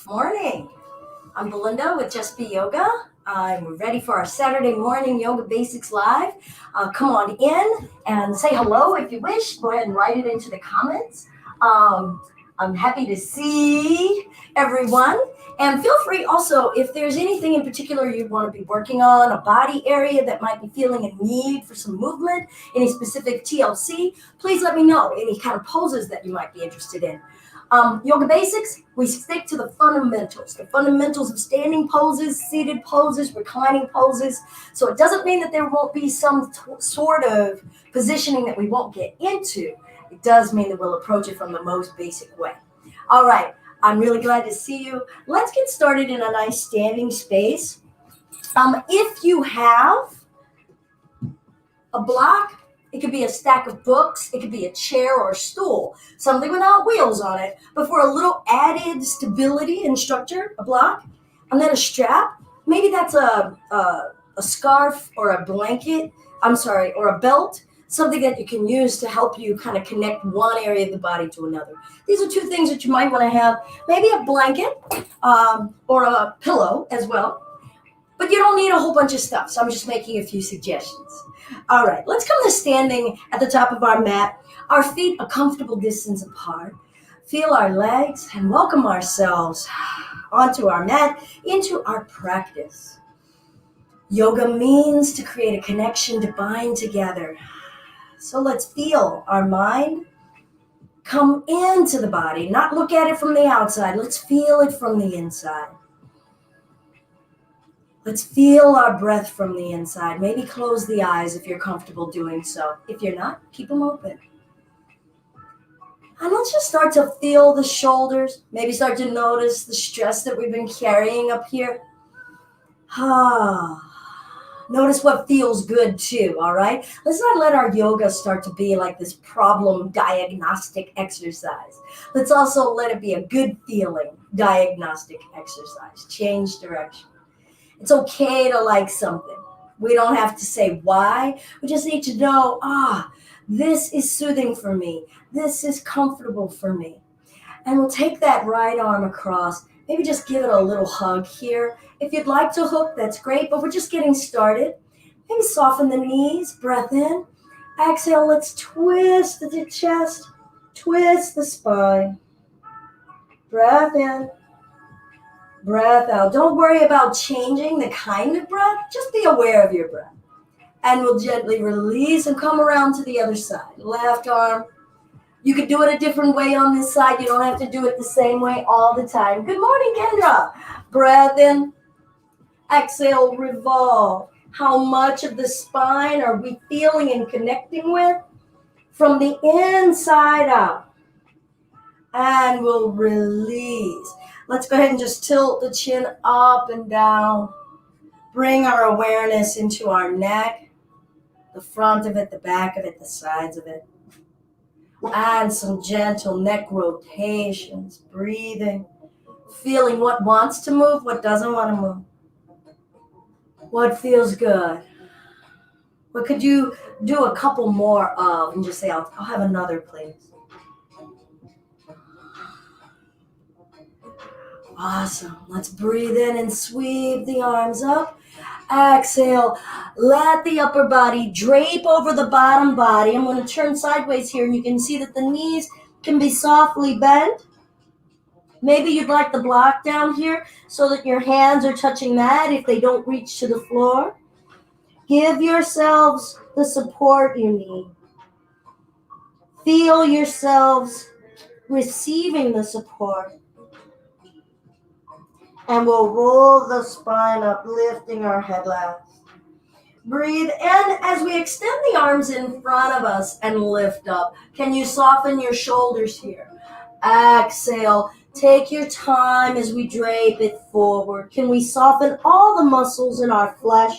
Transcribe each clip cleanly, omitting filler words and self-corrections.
Morning. I'm Belinda with Just Be Yoga. I'm ready for our Saturday morning Yoga Basics Live. Come on in and say hello if you wish. Go ahead and write it into the comments. Um, I'm happy to see everyone. And feel free also, if there's anything in particular you want to be working on, a body area that might be feeling a need for some movement, any specific TLC, please let me know. Any kind of poses that you might be interested in. Yoga basics, we stick to the fundamentals of standing poses, seated poses, reclining poses. So it doesn't mean that there won't be some sort of positioning that we won't get into. It does mean that we'll approach it from the most basic way. All right, I'm really glad to see you. Let's get started in a nice standing space. If you have a block, it could be a stack of books, it could be a chair or a stool, something without wheels on it, but for a little added stability and structure, a block, and then a strap. Maybe that's a scarf or a blanket, or a belt, something that you can use to help you kind of connect one area of the body to another. These are two things that you might want to have, maybe a blanket or a pillow as well. But you don't need a whole bunch of stuff, so I'm just making a few suggestions. All right, let's come to standing at the top of our mat, our feet a comfortable distance apart. Feel our legs and welcome ourselves onto our mat, into our practice. Yoga means to create a connection, to bind together. So let's feel our mind come into the body, not look at it from the outside. Let's feel it from the inside. Let's feel our breath from the inside. Maybe close the eyes if you're comfortable doing so. If you're not, keep them open. And let's just start to feel the shoulders. Maybe start to notice the stress that we've been carrying up here. Notice what feels good too, all right? Let's not let our yoga start to be like this problem diagnostic exercise. Let's also let it be a good feeling diagnostic exercise. Change direction. It's okay to like something. We don't have to say why. We just need to know, this is soothing for me. This is comfortable for me. And we'll take that right arm across. Maybe just give it a little hug here. If you'd like to hook, that's great, but we're just getting started. Maybe soften the knees, breath in. Exhale, let's twist the chest, twist the spine. Breath in. Breath out. Don't worry about changing the kind of breath. Just be aware of your breath. And we'll gently release and come around to the other side. Left arm. You could do it a different way on this side. You don't have to do it the same way all the time. Good morning, Kendra. Breath in. Exhale, revolve. How much of the spine are we feeling and connecting with? From the inside out. And we'll release. Let's go ahead and just tilt the chin up and down. Bring our awareness into our neck, the front of it, the back of it, the sides of it. And some gentle neck rotations, breathing, feeling what wants to move, what doesn't want to move. What feels good. What could you do a couple more of and just say, I'll have another, please. Awesome. Let's breathe in and sweep the arms up. Exhale. Let the upper body drape over the bottom body. I'm going to turn sideways here, and you can see that the knees can be softly bent. Maybe you'd like the block down here so that your hands are touching that if they don't reach to the floor. Give yourselves the support you need. Feel yourselves receiving the support. And we'll roll the spine up, lifting our head last. Breathe in as we extend the arms in front of us and lift up. Can you soften your shoulders here? Exhale. Take your time as we drape it forward. Can we soften all the muscles in our flesh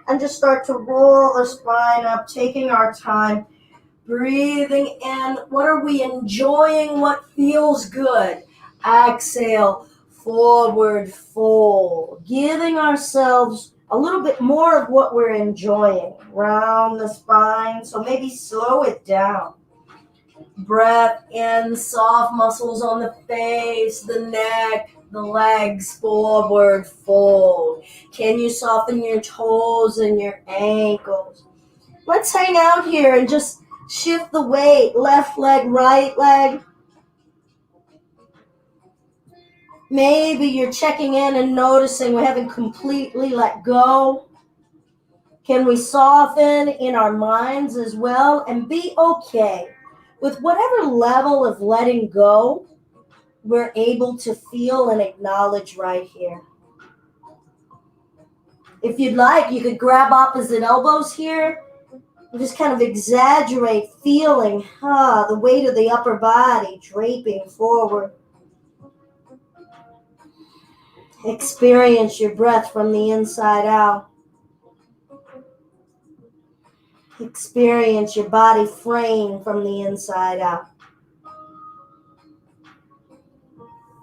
and just start to roll the spine up, taking our time. Breathing in. What are we enjoying? What feels good? Exhale. Forward fold, giving ourselves a little bit more of what we're enjoying. Round the spine, so maybe slow it down. Breath in, soft muscles on the face, the neck, the legs forward, fold. Can you soften your toes and your ankles? Let's hang out here and just shift the weight. Left leg, right leg. Maybe you're checking in and noticing we haven't completely let go. Can we soften in our minds as well and be okay with whatever level of letting go we're able to feel and acknowledge right here? If you'd like, you could grab opposite elbows here and just kind of exaggerate feeling the weight of the upper body draping forward. Experience your breath from the inside out. Experience your body frame from the inside out.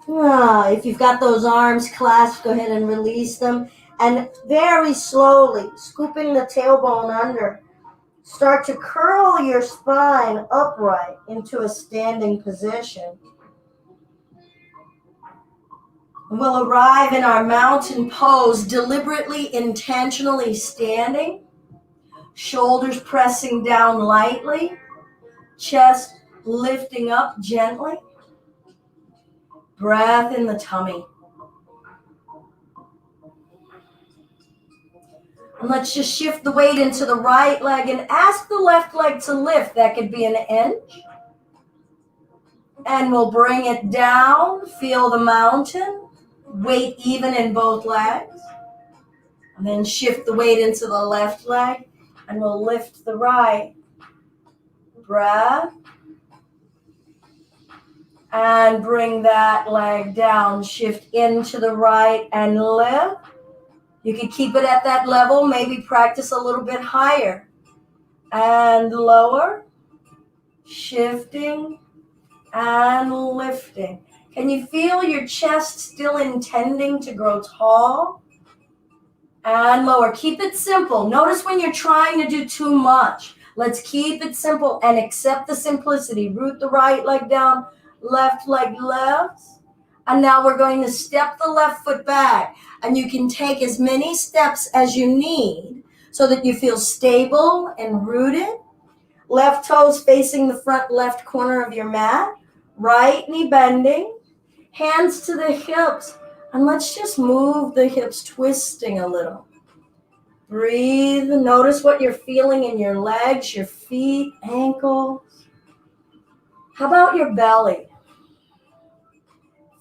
If you've got those arms clasped, go ahead and release them. And very slowly, scooping the tailbone under, start to curl your spine upright into a standing position. We'll arrive in our mountain pose, deliberately, intentionally standing. Shoulders pressing down lightly, chest lifting up gently. Breath in the tummy. And let's just shift the weight into the right leg and ask the left leg to lift. That could be an inch. And we'll bring it down, feel the mountain, weight even in both legs. And then shift the weight into the left leg and we'll lift the right. Breath. And bring that leg down. Shift into the right and lift. You can keep it at that level. Maybe practice a little bit higher. And lower. Shifting and lifting. Can you feel your chest still intending to grow tall? And lower. Keep it simple. Notice when you're trying to do too much. Let's keep it simple and accept the simplicity. Root the right leg down, left leg lifts. And now we're going to step the left foot back. And you can take as many steps as you need so that you feel stable and rooted. Left toes facing the front left corner of your mat. Right knee bending. Hands to the hips. And let's just move the hips twisting a little. Breathe. Notice what you're feeling in your legs, your feet, ankles. How about your belly?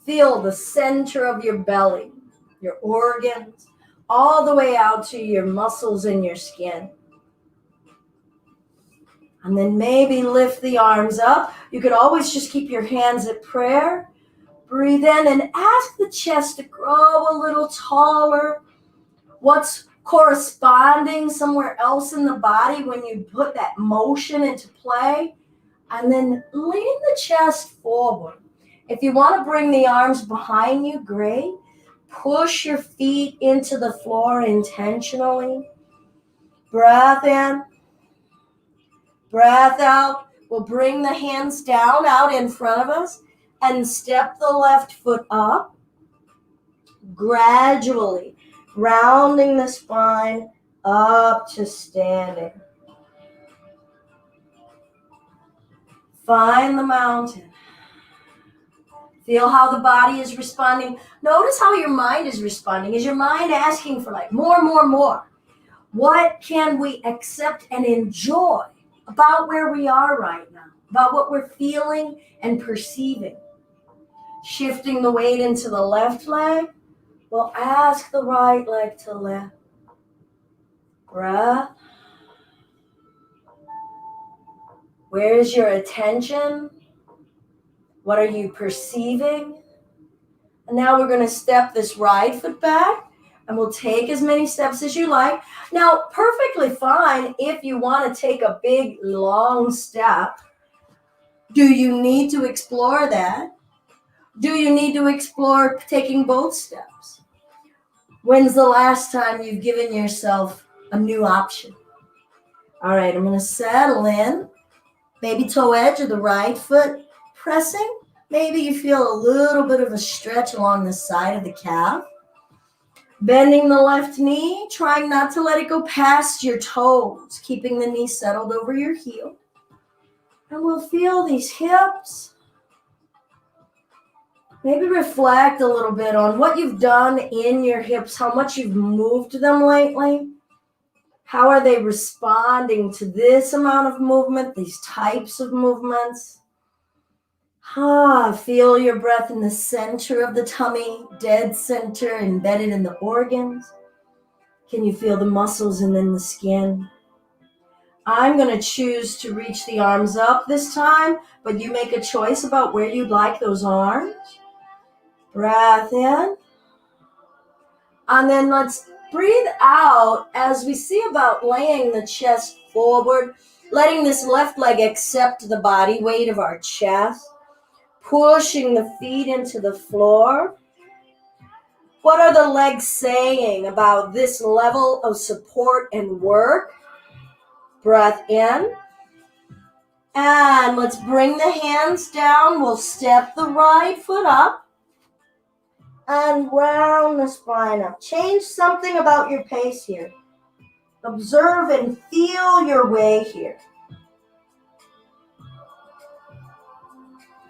Feel the center of your belly, your organs, all the way out to your muscles and your skin. And then maybe lift the arms up. You could always just keep your hands at prayer. Breathe in and ask the chest to grow a little taller. What's corresponding somewhere else in the body when you put that motion into play? And then lean the chest forward. If you want to bring the arms behind you, great. Push your feet into the floor intentionally. Breath in. Breath out. We'll bring the hands down out in front of us and step the left foot up. Gradually rounding the spine up to standing. Find the mountain. Feel how the body is responding. Notice how your mind is responding. Is your mind asking for like more, more, more? What can we accept and enjoy about where we are right now? About what we're feeling and perceiving? Shifting the weight into the left leg. We'll ask the right leg to lift. Breath. Where is your attention? What are you perceiving? And now we're going to step this right foot back and we'll take as many steps as you like. Now, perfectly fine if you want to take a big, long step. Do you need to explore that? Do you need to explore taking both steps? When's the last time you've given yourself a new option? All right, I'm going to settle in. Baby toe edge of the right foot pressing. Maybe you feel a little bit of a stretch along the side of the calf. Bending the left knee, trying not to let it go past your toes, keeping the knee settled over your heel. And we'll feel these hips. Maybe reflect a little bit on what you've done in your hips, how much you've moved them lately. How are they responding to this amount of movement, these types of movements? Feel your breath in the center of the tummy, dead center, embedded in the organs. Can you feel the muscles and then the skin? I'm going to choose to reach the arms up this time, but you make a choice about where you'd like those arms. Breath in. And then let's breathe out as we see about laying the chest forward, letting this left leg accept the body weight of our chest, pushing the feet into the floor. What are the legs saying about this level of support and work? Breath in. And let's bring the hands down. We'll step the right foot up and round the spine up. Change something about your pace here. Observe and feel your way here.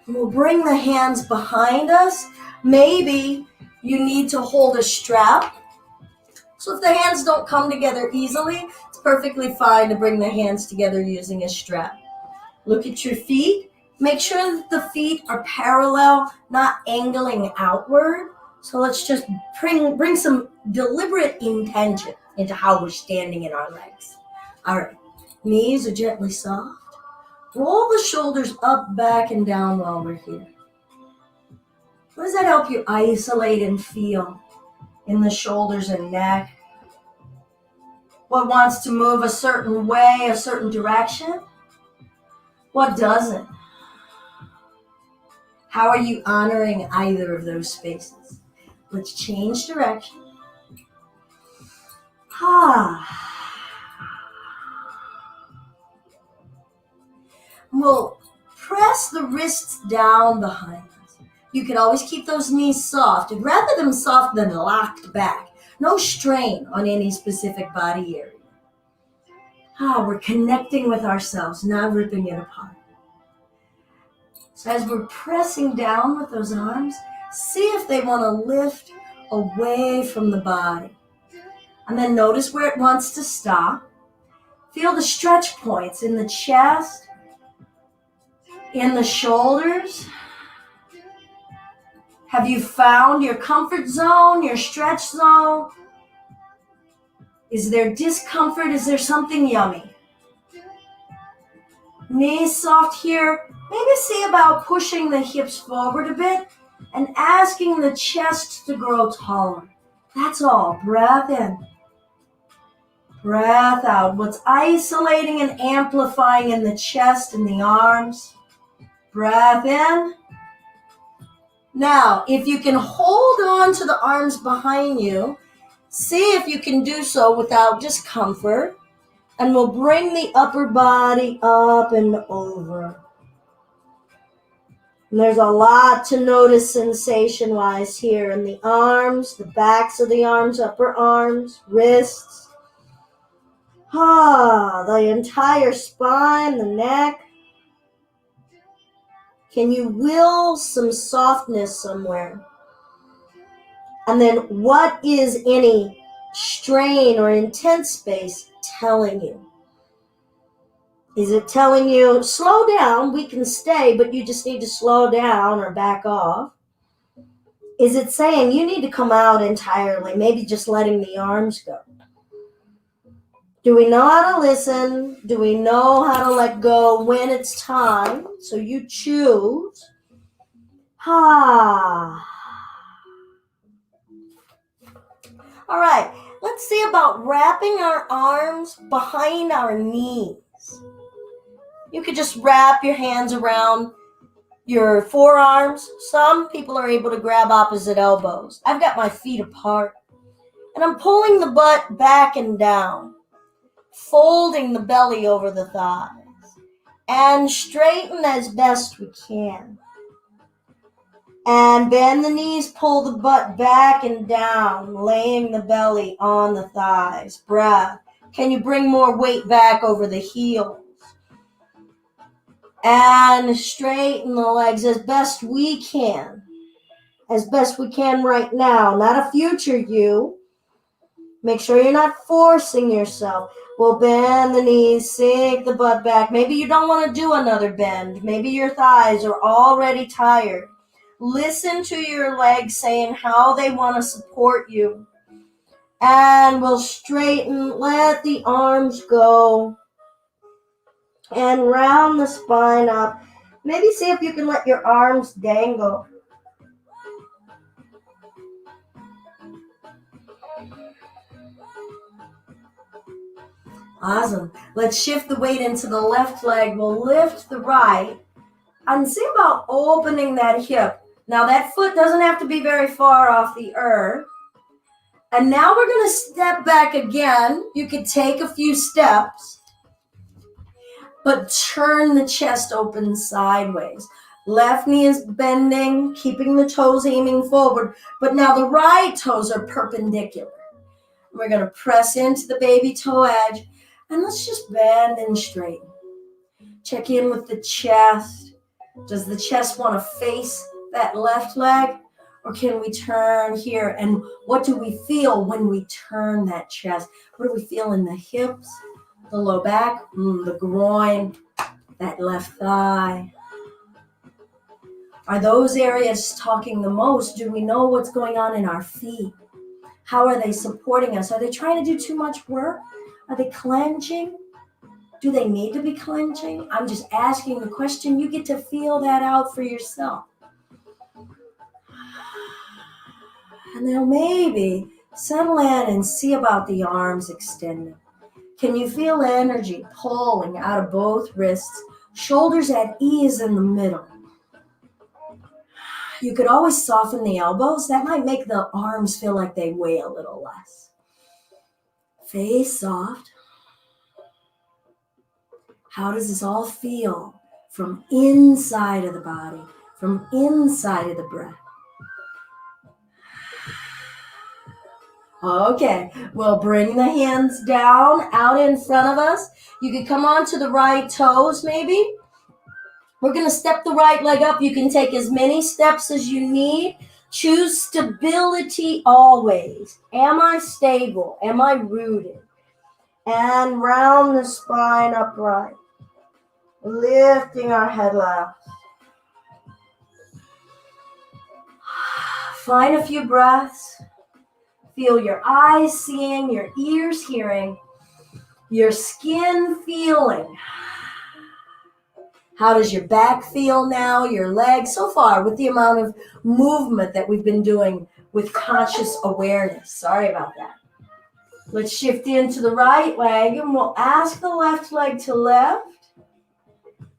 We'll bring the hands behind us. Maybe you need to hold a strap. So if the hands don't come together easily, it's perfectly fine to bring the hands together using a strap. Look at your feet. Make sure that the feet are parallel, not angling outward. So let's just bring some deliberate intention into how we're standing in our legs. All right, knees are gently soft. Roll the shoulders up, back, and down while we're here. What does that help you isolate and feel in the shoulders and neck? What wants to move a certain way, a certain direction? What doesn't? How are you honoring either of those spaces? Let's change direction. We'll press the wrists down behind us. You can always keep those knees soft, and rather than soft than locked back. No strain on any specific body area. We're connecting with ourselves, not ripping it apart. So as we're pressing down with those arms, see if they want to lift away from the body. And then notice where it wants to stop. Feel the stretch points in the chest, in the shoulders. Have you found your comfort zone, your stretch zone? Is there discomfort? Is there something yummy? Knees soft here. Maybe see about pushing the hips forward a bit and asking the chest to grow taller. That's all. Breath in. Breath out. What's isolating and amplifying in the chest and the arms? Breath in. Now, if you can hold on to the arms behind you, see if you can do so without discomfort. And we'll bring the upper body up and over. And there's a lot to notice sensation-wise here in the arms, the backs of the arms, upper arms, wrists. The entire spine, the neck. Can you will some softness somewhere? And then what is any strain or intense space telling you? Is it telling you, slow down, we can stay, but you just need to slow down or back off? Is it saying you need to come out entirely, maybe just letting the arms go? Do we know how to listen? Do we know how to let go when it's time? So you choose. All right, let's see about wrapping our arms behind our knees. You could just wrap your hands around your forearms. Some people are able to grab opposite elbows. I've got my feet apart, and I'm pulling the butt back and down, folding the belly over the thighs, and straighten as best we can. And bend the knees, pull the butt back and down, laying the belly on the thighs. Breath. Can you bring more weight back over the heels? And straighten the legs as best we can. As best we can right now, not a future you. Make sure you're not forcing yourself. We'll bend the knees, sink the butt back. Maybe you don't want to do another bend. Maybe your thighs are already tired. Listen to your legs saying how they want to support you. And we'll straighten, let the arms go. And round the spine up. Maybe see if you can let your arms dangle. Awesome. Let's shift the weight into the left leg. We'll lift the right. And see about opening that hip. Now that foot doesn't have to be very far off the earth. And now we're going to step back again. You could take a few steps, but turn the chest open sideways. Left knee is bending, keeping the toes aiming forward, but now the right toes are perpendicular. We're going to press into the baby toe edge, and let's just bend and straighten. Check in with the chest. Does the chest want to face that left leg? Or can we turn here? And what do we feel when we turn that chest? What do we feel in the hips, the low back, the groin, that left thigh? Are those areas talking the most? Do we know what's going on in our feet? How are they supporting us? Are they trying to do too much work? Are they clenching? Do they need to be clenching? I'm just asking the question. You get to feel that out for yourself. And now maybe settle in and see about the arms extending. Can you feel energy pulling out of both wrists, shoulders at ease in the middle? You could always soften the elbows. That might make the arms feel like they weigh a little less. Face soft. How does this all feel from inside of the body, from inside of the breath? Okay, we'll bring the hands down, out in front of us. You can come onto the right toes maybe. We're going to step the right leg up. You can take as many steps as you need. Choose stability always. Am I stable? Am I rooted? And round the spine upright. Lifting our head left. Find a few breaths. Feel your eyes seeing, your ears hearing, your skin feeling. How does your back feel now, your legs? So far, with the amount of movement that we've been doing with conscious awareness. Sorry about that. Let's shift into the right leg, and we'll ask the left leg to lift.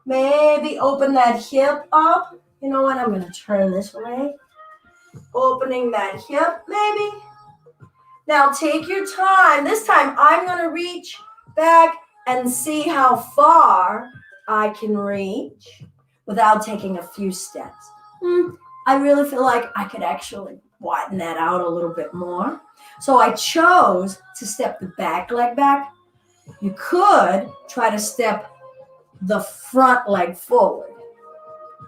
Maybe open that hip up. You know what? I'm going to turn this way. Opening that hip, maybe. Now take your time. This time I'm going to reach back and see how far I can reach without taking a few steps. I really feel like I could actually widen that out a little bit more. So I chose to step the back leg back. You could try to step the front leg forward.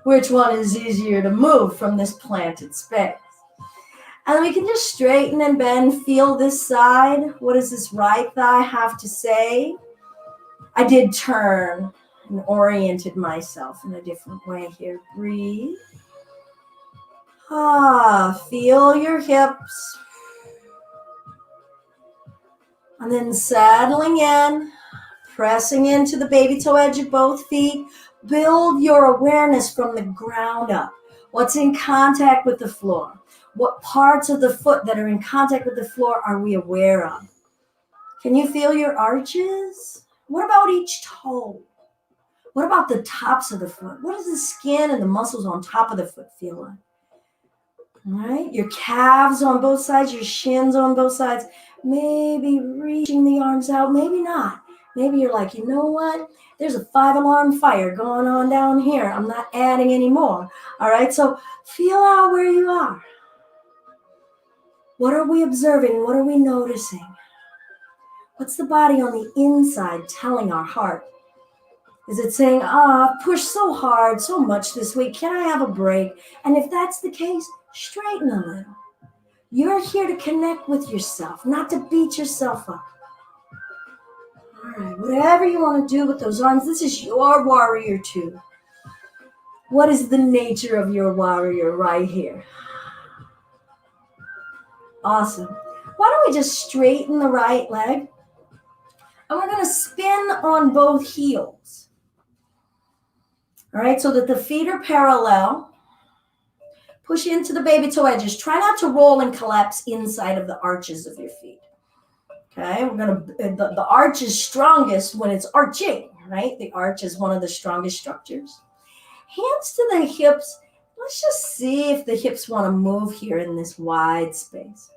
Which one is easier to move from this planted space? And we can just straighten and bend, feel this side. What does this right thigh have to say? I did turn and oriented myself in a different way here. Breathe. Feel your hips. And then settling in, pressing into the baby toe edge of both feet. Build your awareness from the ground up. What's in contact with the floor? What parts of the foot that are in contact with the floor are we aware of? Can you feel your arches? What about each toe? What about the tops of the foot? What does the skin and the muscles on top of the foot feel like? All right, your calves on both sides, your shins on both sides. Maybe reaching the arms out, maybe not. Maybe you're like, you know what? There's a 5-alarm fire going on down here. I'm not adding any more. All right, so feel out where you are. What are we observing? What are we noticing? What's the body on the inside telling our heart? Is it saying, I've pushed so hard, so much this week. Can I have a break? And if that's the case, straighten a little. You're here to connect with yourself, not to beat yourself up. All right, whatever you want to do with those arms, this is your warrior too. What is the nature of your warrior right here? Awesome. Why don't we just straighten the right leg? And we're going to spin on both heels. All right, so that the feet are parallel. Push into the baby toe edges. Try not to roll and collapse inside of the arches of your feet. Okay, the arch is strongest when it's arching, right? The arch is one of the strongest structures. Hands to the hips. Let's just see if the hips want to move here in this wide space.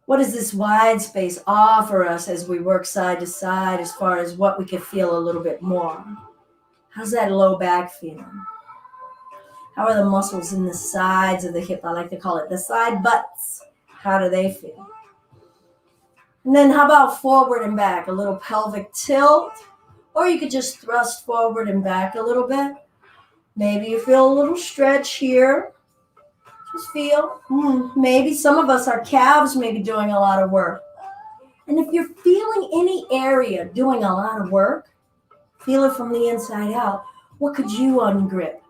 What does this wide space offer us as we work side to side as far as what we can feel a little bit more? How's that low back feeling? How are the muscles in the sides of the hip? I like to call it the side butts. How do they feel? And then how about forward and back? A little pelvic tilt. Or you could just thrust forward and back a little bit. Maybe you feel a little stretch here. Just feel. Maybe some of us, our calves may be doing a lot of work. And if you're feeling any area doing a lot of work, feel it from the inside out. What could you ungrip?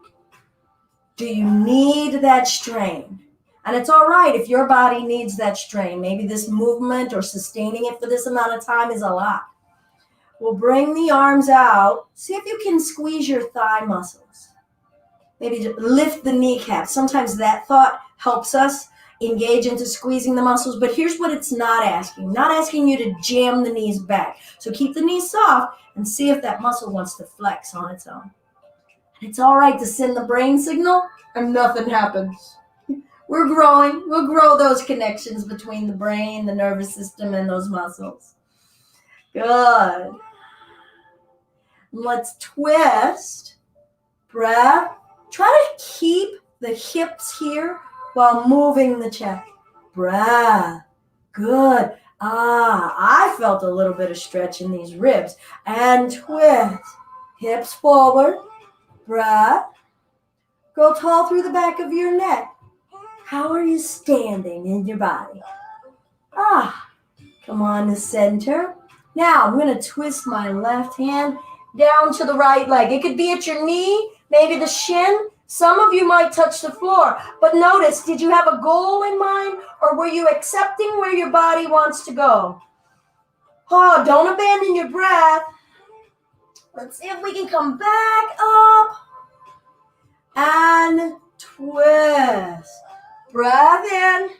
Do you need that strain? And it's all right if your body needs that strain. Maybe this movement or sustaining it for this amount of time is a lot. We'll bring the arms out. See if you can squeeze your thigh muscles. Maybe just lift the kneecaps. Sometimes that thought helps us engage into squeezing the muscles. But here's what it's not asking. Not asking you to jam the knees back. So keep the knees soft and see if that muscle wants to flex on its own. And it's all right to send the brain signal and nothing happens. We're growing. We'll grow those connections between the brain, the nervous system, and those muscles. Good. Let's twist. Breath. Try to keep the hips here while moving the chest. Breath. Good. I felt a little bit of stretch in these ribs. And twist. Hips forward. Breath. Go tall through the back of your neck. How are you standing in your body? Come on to center. Now I'm going to twist my left hand down to the right leg. It could be at your knee, maybe the shin. Some of you might touch the floor. But notice, did you have a goal in mind, or were you accepting where your body wants to go? Don't abandon your breath. Let's see if we can come back up and twist. Breath in,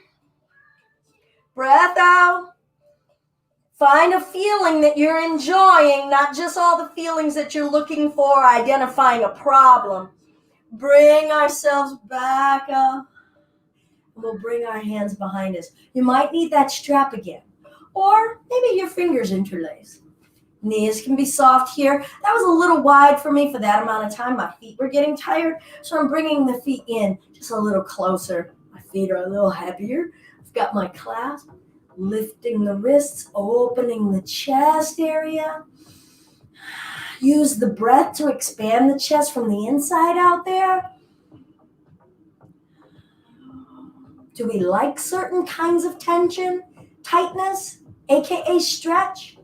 breath out. Find a feeling that you're enjoying, not just all the feelings that you're looking for, identifying a problem. Bring ourselves back up. We'll bring our hands behind us. You might need that strap again. Or maybe your fingers interlace. Knees can be soft here. That was a little wide for me for that amount of time. My feet were getting tired, so I'm bringing the feet in just a little closer. My feet are a little heavier. I've got my clasp, lifting the wrists, opening the chest area. Use the breath to expand the chest from the inside out there. Do we like certain kinds of tension, tightness, aka stretch?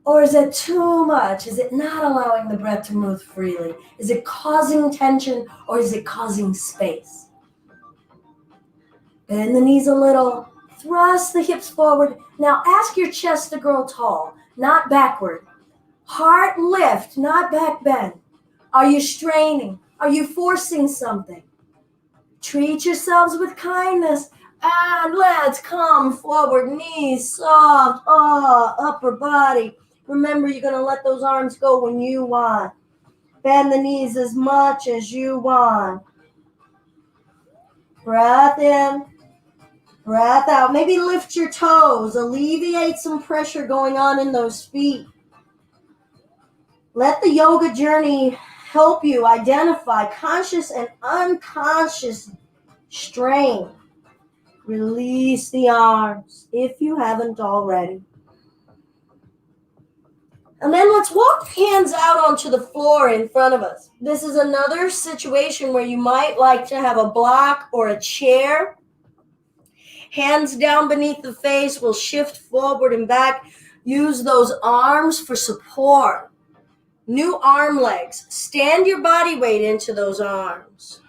Or is it too much? Is it not allowing the breath to move freely? Is it causing tension, or is it causing space? Bend the knees a little. Thrust the hips forward. Now ask your chest to grow tall, not backward. Heart lift, not back bend. Are you straining? Are you forcing something? Treat yourselves with kindness. And let's come forward. Knees soft. Upper body. Remember, you're going to let those arms go when you want. Bend the knees as much as you want. Breath in. Breath out. Maybe lift your toes. Alleviate some pressure going on in those feet. Let the yoga journey help you identify conscious and unconscious strain. Release the arms if you haven't already. And then let's walk hands out onto the floor in front of us. This is another situation where you might like to have a block or a chair. Hands down beneath the face. We'll shift forward and back. Use those arms for support. New arm legs. Stand your body weight into those arms,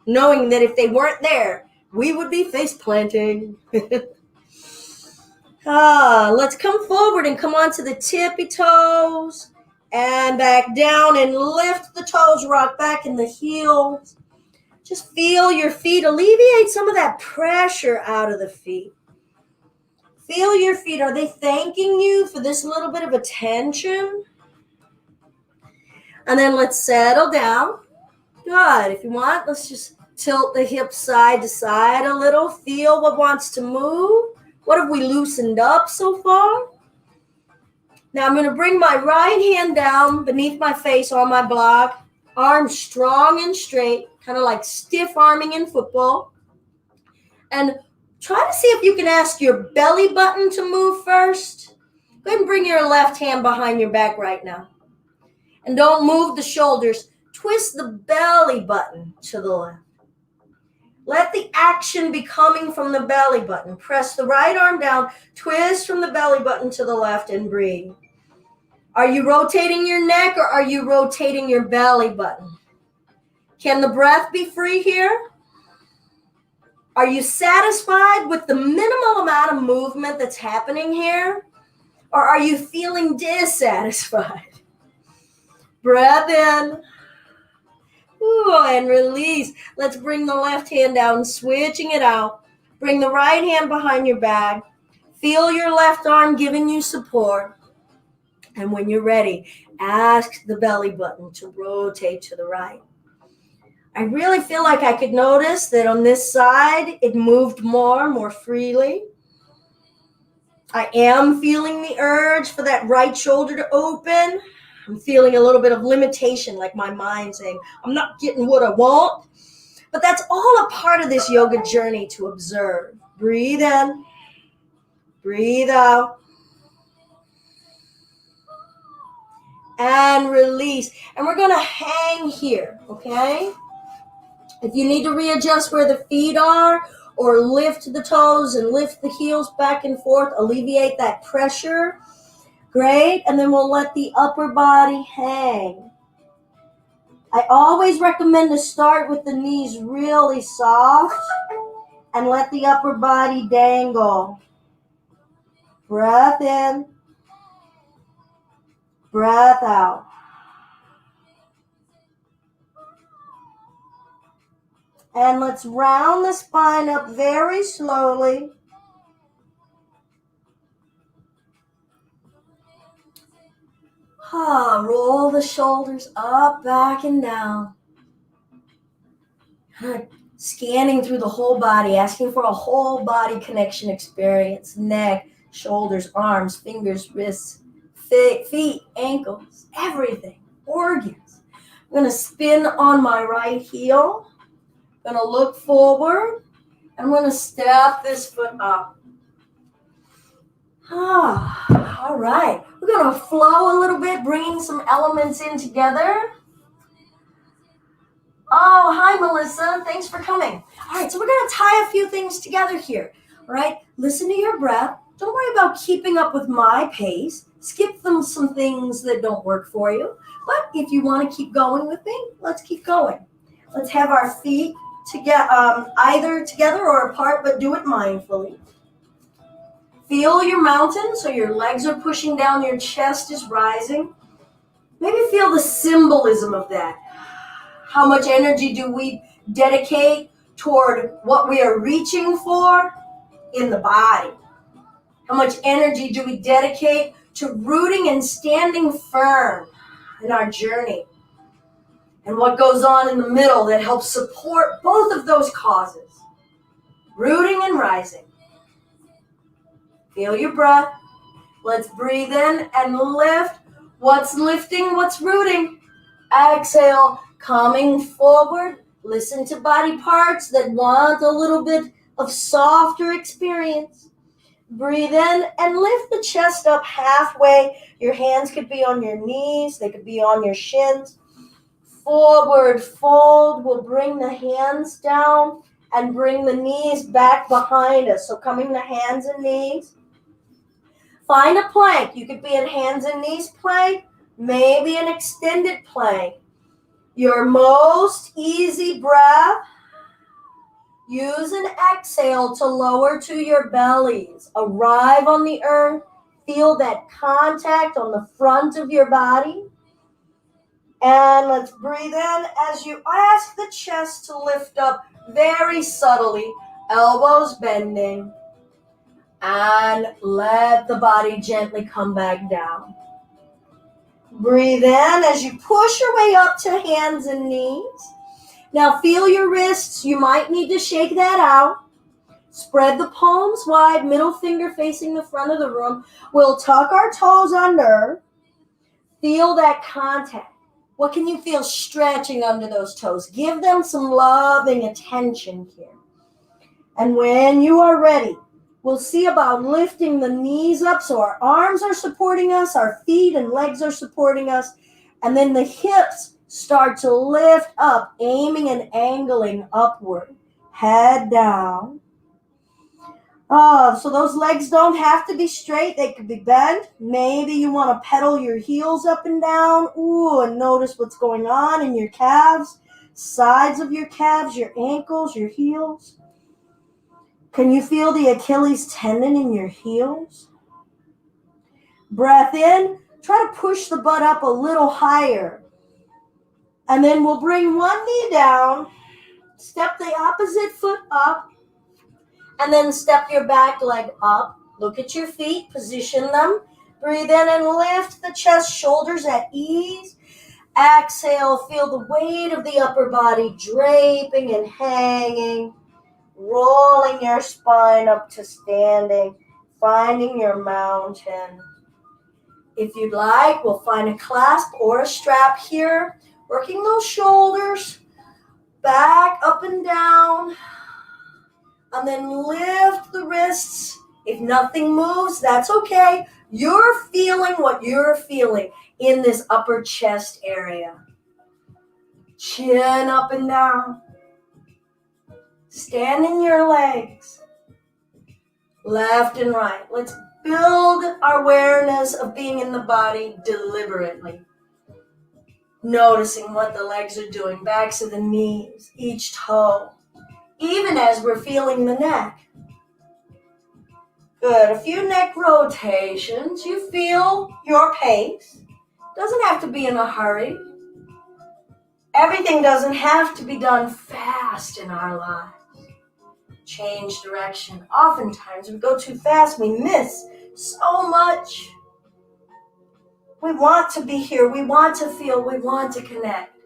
knowing that if they weren't there, we would be face planting. Let's come forward and come onto the tippy toes and back down and lift the toes, rock back in the heels. Just feel your feet, alleviate some of that pressure out of the feet. Feel your feet. Are they thanking you for this little bit of attention? And then let's settle down. Good. If you want, let's just tilt the hips side to side a little. Feel what wants to move. What have we loosened up so far? Now I'm going to bring my right hand down beneath my face on my block. Arms strong and straight, kind of like stiff arming in football. And try to see if you can ask your belly button to move first. Go ahead and bring your left hand behind your back right now. And don't move the shoulders. Twist the belly button to the left. Let the action be coming from the belly button. Press the right arm down, twist from the belly button to the left, and breathe. Are you rotating your neck or are you rotating your belly button? Can the breath be free here? Are you satisfied with the minimal amount of movement that's happening here? Or are you feeling dissatisfied? Breath in. Ooh, and release. Let's bring the left hand down, switching it out. Bring the right hand behind your back. Feel your left arm giving you support. And when you're ready, ask the belly button to rotate to the right. I really feel like I could notice that on this side, it moved more freely. I am feeling the urge for that right shoulder to open. I'm feeling a little bit of limitation, like my mind saying, I'm not getting what I want. But that's all a part of this yoga journey to observe. Breathe in. Breathe out. And release. And we're going to hang here, okay? If you need to readjust where the feet are or lift the toes and lift the heels back and forth, alleviate that pressure, great. And then we'll let the upper body hang. I always recommend to start with the knees really soft and let the upper body dangle. Breath in. Breath out. And let's round the spine up very slowly. Roll the shoulders up, back, and down. Scanning through the whole body, asking for a whole body connection experience. Neck, shoulders, arms, fingers, wrists, feet, ankles, everything, organs. I'm going to spin on my right heel. I'm going to look forward. I'm going to step this foot up. All right. We're going to flow a little bit, bringing some elements in together. Oh, hi, Melissa. Thanks for coming. All right, so we're going to tie a few things together here. All right, listen to your breath. Don't worry about keeping up with my pace. Skip some things that don't work for you. But if you want to keep going with me, let's keep going. Let's have our feet either together or apart, but do it mindfully. Feel your mountain, so your legs are pushing down, your chest is rising. Maybe feel the symbolism of that. How much energy do we dedicate toward what we are reaching for in the body? How much energy do we dedicate to rooting and standing firm in our journey? And what goes on in the middle that helps support both of those causes? Rooting and rising. Feel your breath. Let's breathe in and lift. What's lifting? What's rooting? Exhale, coming forward. Listen to body parts that want a little bit of softer experience. Breathe in and lift the chest up halfway. Your hands could be on your knees. They could be on your shins. Forward fold. We'll bring the hands down and bring the knees back behind us. So coming to hands and knees. Find a plank. You could be in hands and knees plank, maybe an extended plank. Your most easy breath. Use an exhale to lower to your bellies. Arrive on the earth. Feel that contact on the front of your body. And let's breathe in as you ask the chest to lift up very subtly. Elbows bending. And let the body gently come back down. Breathe in as you push your way up to hands and knees. Now feel your wrists. You might need to shake that out. Spread the palms wide, middle finger facing the front of the room. We'll tuck our toes under. Feel that contact. What can you feel stretching under those toes? Give them some loving attention here. And when you are ready, we'll see about lifting the knees up so our arms are supporting us, our feet and legs are supporting us, and then the hips start to lift up, aiming and angling upward. Head down. So those legs don't have to be straight. They could be bent. Maybe you want to pedal your heels up and down. And notice what's going on in your calves, sides of your calves, your ankles, your heels. Can you feel the Achilles tendon in your heels? Breath in. Try to push the butt up a little higher. And then we'll bring one knee down. Step the opposite foot up. And then step your back leg up. Look at your feet. Position them. Breathe in and lift the chest, shoulders at ease. Exhale. Feel the weight of the upper body draping and hanging. Rolling your spine up to standing. Finding your mountain. If you'd like, we'll find a clasp or a strap here. Working those shoulders. Back, up and down. And then lift the wrists. If nothing moves, that's okay. You're feeling what you're feeling in this upper chest area. Chin up and down. Stand in your legs. Left and right. Let's build our awareness of being in the body deliberately. Noticing what the legs are doing. Backs of the knees. Each toe. Even as we're feeling the neck. Good. A few neck rotations. You feel your pace. Doesn't have to be in a hurry. Everything doesn't have to be done fast in our lives. Change direction. Oftentimes we go too fast. We miss so much. We want to be here. We want to feel. We want to connect.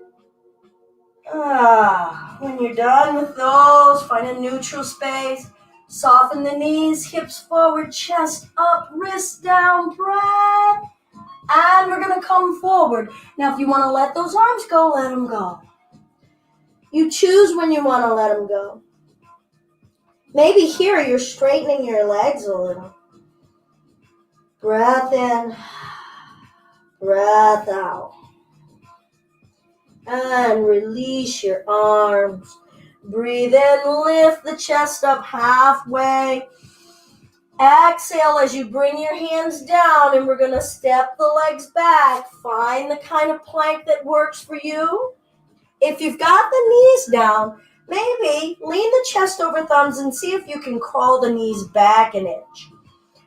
When you're done with those, find a neutral space. Soften the knees, hips forward, chest up, wrists down, breath. And we're going to come forward. Now, if you want to let those arms go, let them go. You choose when you want to let them go. Maybe here you're straightening your legs a little. Breath in, breath out. And release your arms. Breathe in, lift the chest up halfway. Exhale as you bring your hands down, and we're going to step the legs back. Find the kind of plank that works for you. If you've got the knees down, maybe lean the chest over thumbs and see if you can crawl the knees back an inch.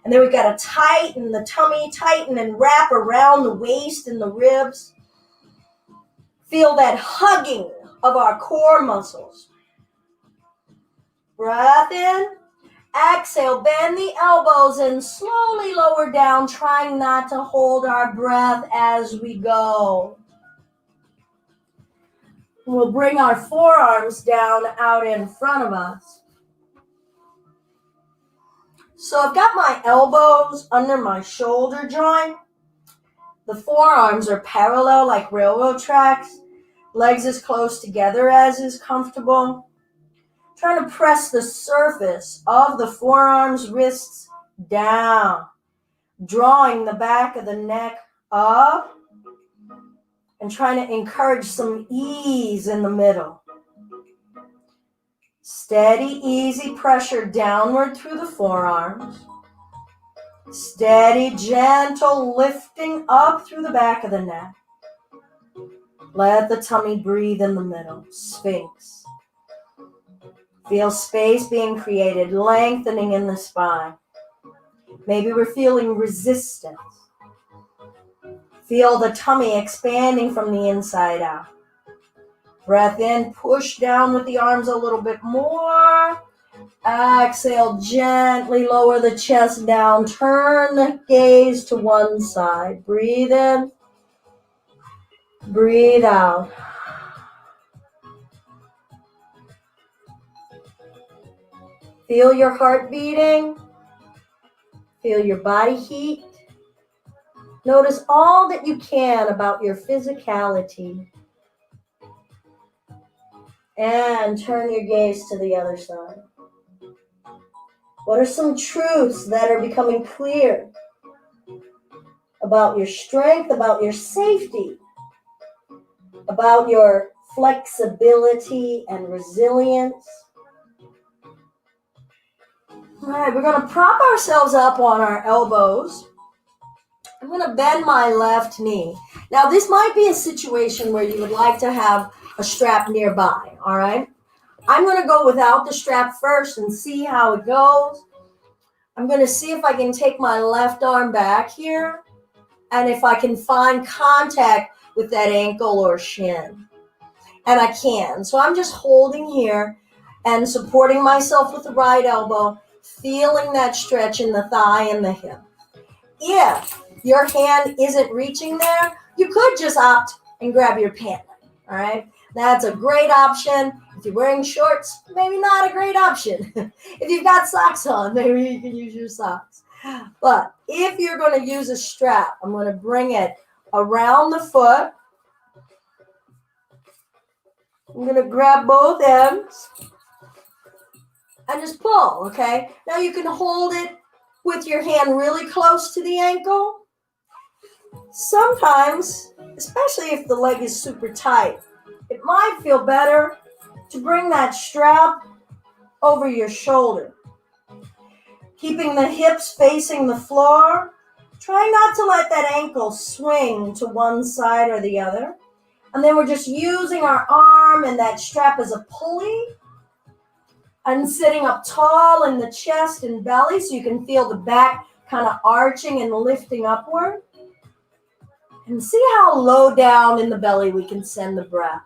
And then we've got to tighten the tummy, tighten and wrap around the waist and the ribs. Feel that hugging of our core muscles. Breath in. Exhale, bend the elbows and slowly lower down, trying not to hold our breath as we go. We'll bring our forearms down out in front of us. So I've got my elbows under my shoulder joint. The forearms are parallel like railroad tracks. Legs as close together as is comfortable. Trying to press the surface of the forearms, wrists down. Drawing the back of the neck up. And trying to encourage some ease in the middle. Steady, easy pressure downward through the forearms. Steady, gentle lifting up through the back of the neck. Let the tummy breathe in the middle. Sphinx. Feel space being created, lengthening in the spine. Maybe we're feeling resistance. Feel the tummy expanding from the inside out. Breath in, push down with the arms a little bit more. Exhale, gently lower the chest down. Turn the gaze to one side. Breathe in. Breathe out. Feel your heart beating. Feel your body heat. Notice all that you can about your physicality. And turn your gaze to the other side. What are some truths that are becoming clear about your strength, about your safety, about your flexibility and resilience? All right, we're going to prop ourselves up on our elbows. I'm going to bend my left knee. Now, this might be a situation where you would like to have a strap nearby, all right? I'm going to go without the strap first and see how it goes. I'm going to see if I can take my left arm back here and if I can find contact with that ankle or shin. And I can. So I'm just holding here and supporting myself with the right elbow, feeling that stretch in the thigh and the hip. If your hand isn't reaching there, you could just opt and grab your pant leg, all right? That's a great option. If you're wearing shorts, maybe not a great option. If you've got socks on, maybe you can use your socks. But if you're going to use a strap, I'm going to bring it around the foot. I'm going to grab both ends and just pull, okay? Now you can hold it with your hand really close to the ankle. Sometimes, especially if the leg is super tight, it might feel better to bring that strap over your shoulder. Keeping the hips facing the floor. Try not to let that ankle swing to one side or the other. And then we're just using our arm and that strap as a pulley. And sitting up tall in the chest and belly so you can feel the back kind of arching and lifting upward. And see how low down in the belly we can send the breath.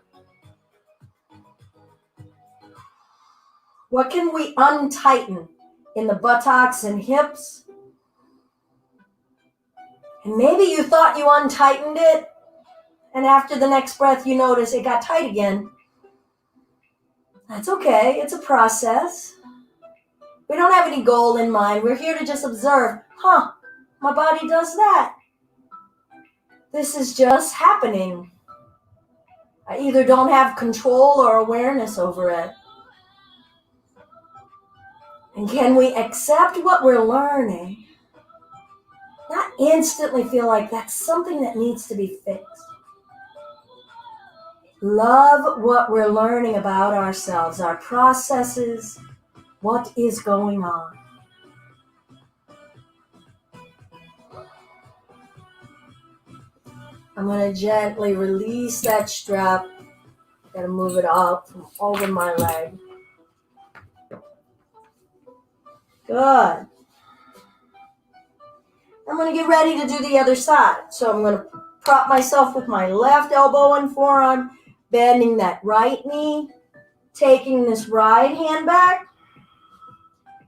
What can we untighten in the buttocks and hips? And maybe you thought you untightened it, and after the next breath you notice it got tight again. That's okay, it's a process. We don't have any goal in mind. We're here to just observe, my body does that. This is just happening. I either don't have control or awareness over it. And can we accept what we're learning? Not instantly feel like that's something that needs to be fixed. Love what we're learning about ourselves, our processes, what is going on. I'm going to gently release that strap. Got to move it up from over my leg. Good. I'm going to get ready to do the other side. So I'm going to prop myself with my left elbow and forearm, bending that right knee, taking this right hand back,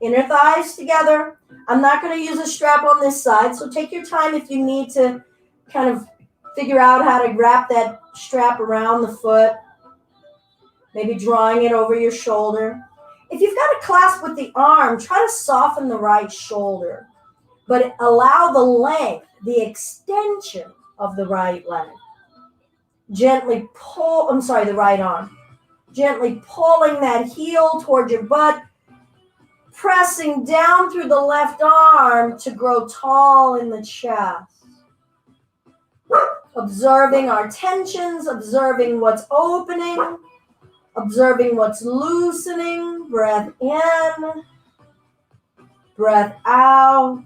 inner thighs together. I'm not going to use a strap on this side, so take your time if you need to kind of figure out how to wrap that strap around the foot, maybe drawing it over your shoulder. If you've got a clasp with the arm, try to soften the right shoulder, but allow the length, the extension of the right leg. Gently pull, the right arm. Gently pulling that heel toward your butt, pressing down through the left arm to grow tall in the chest. Observing our tensions, observing what's opening, observing what's loosening. Breath in, breath out.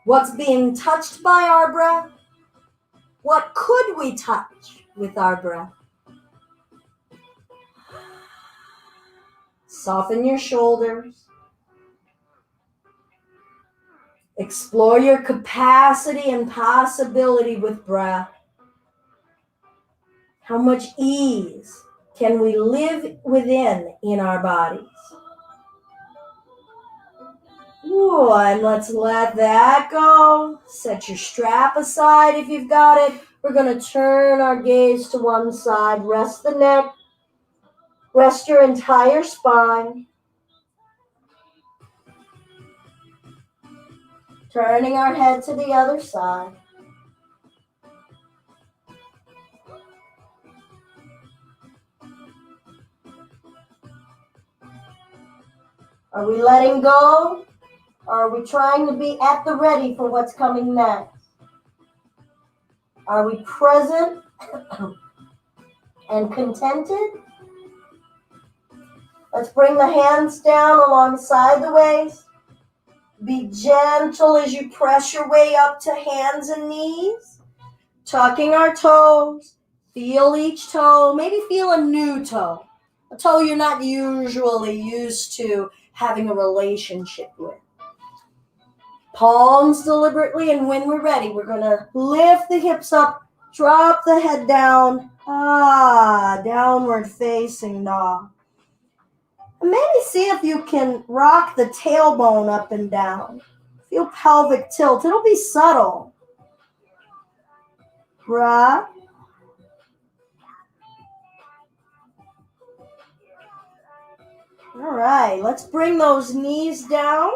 What's being touched by our breath? What could we touch with our breath? Soften your shoulders. Explore your capacity and possibility with breath. How much ease can we live within in our bodies? Ooh, and let's let that go. Set your strap aside if you've got it. We're going to turn our gaze to one side. Rest the neck. Rest your entire spine. Turning our head to the other side. Are we letting go? Or are we trying to be at the ready for what's coming next? Are we present and contented? Let's bring the hands down alongside the waist. Be gentle as you press your way up to hands and knees. Tucking our toes. Feel each toe. Maybe feel a new toe. A toe you're not usually used to having a relationship with. Palms deliberately, and when we're ready, we're going to lift the hips up, drop the head down. Downward facing dog. And maybe see if you can rock the tailbone up and down. Feel pelvic tilt. It'll be subtle. Breath. All right, let's bring those knees down.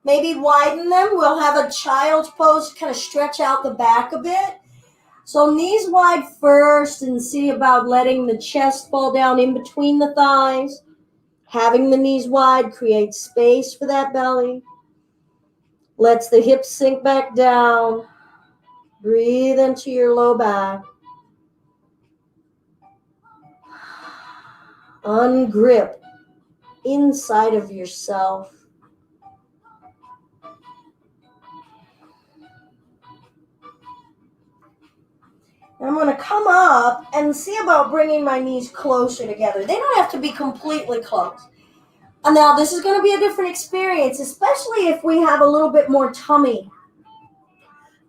Maybe widen them. We'll have a child's pose, kind of stretch out the back a bit. So knees wide first, and see about letting the chest fall down in between the thighs. Having the knees wide creates space for that belly. Lets the hips sink back down. Breathe into your low back. Ungrip inside of yourself. I'm going to come up and see about bringing my knees closer together. They don't have to be completely close. And now this is going to be a different experience, especially if we have a little bit more tummy.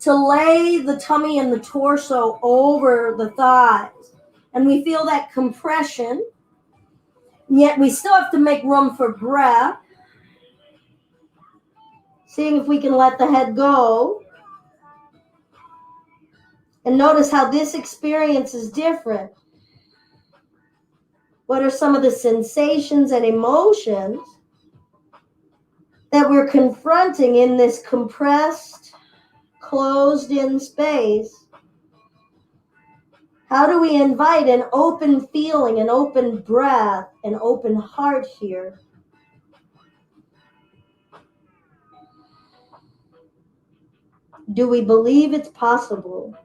To lay the tummy and the torso over the thighs. And we feel that compression. Yet we still have to make room for breath. Seeing if we can let the head go. And notice how this experience is different. What are some of the sensations and emotions that we're confronting in this compressed, closed-in space? How do we invite an open feeling, an open breath, an open heart here? Do we believe it's possible?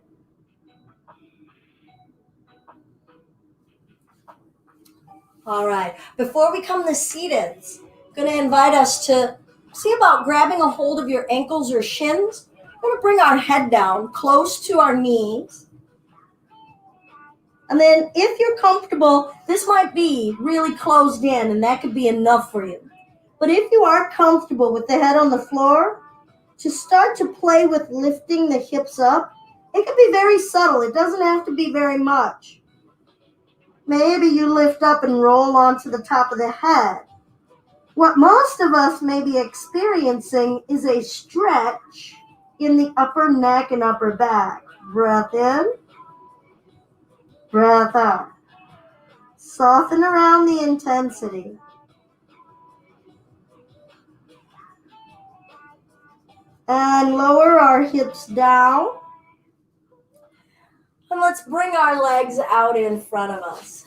All right, before we come to seated, I'm going to invite us to see about grabbing a hold of your ankles or shins. We're going to bring our head down close to our knees. And then if you're comfortable, this might be really closed in, and that could be enough for you. But if you are comfortable with the head on the floor, to start to play with lifting the hips up, it can be very subtle. It doesn't have to be very much. Maybe you lift up and roll onto the top of the head. What most of us may be experiencing is a stretch in the upper neck and upper back. Breath in, breath out. Soften around the intensity. And lower our hips down. And let's bring our legs out in front of us.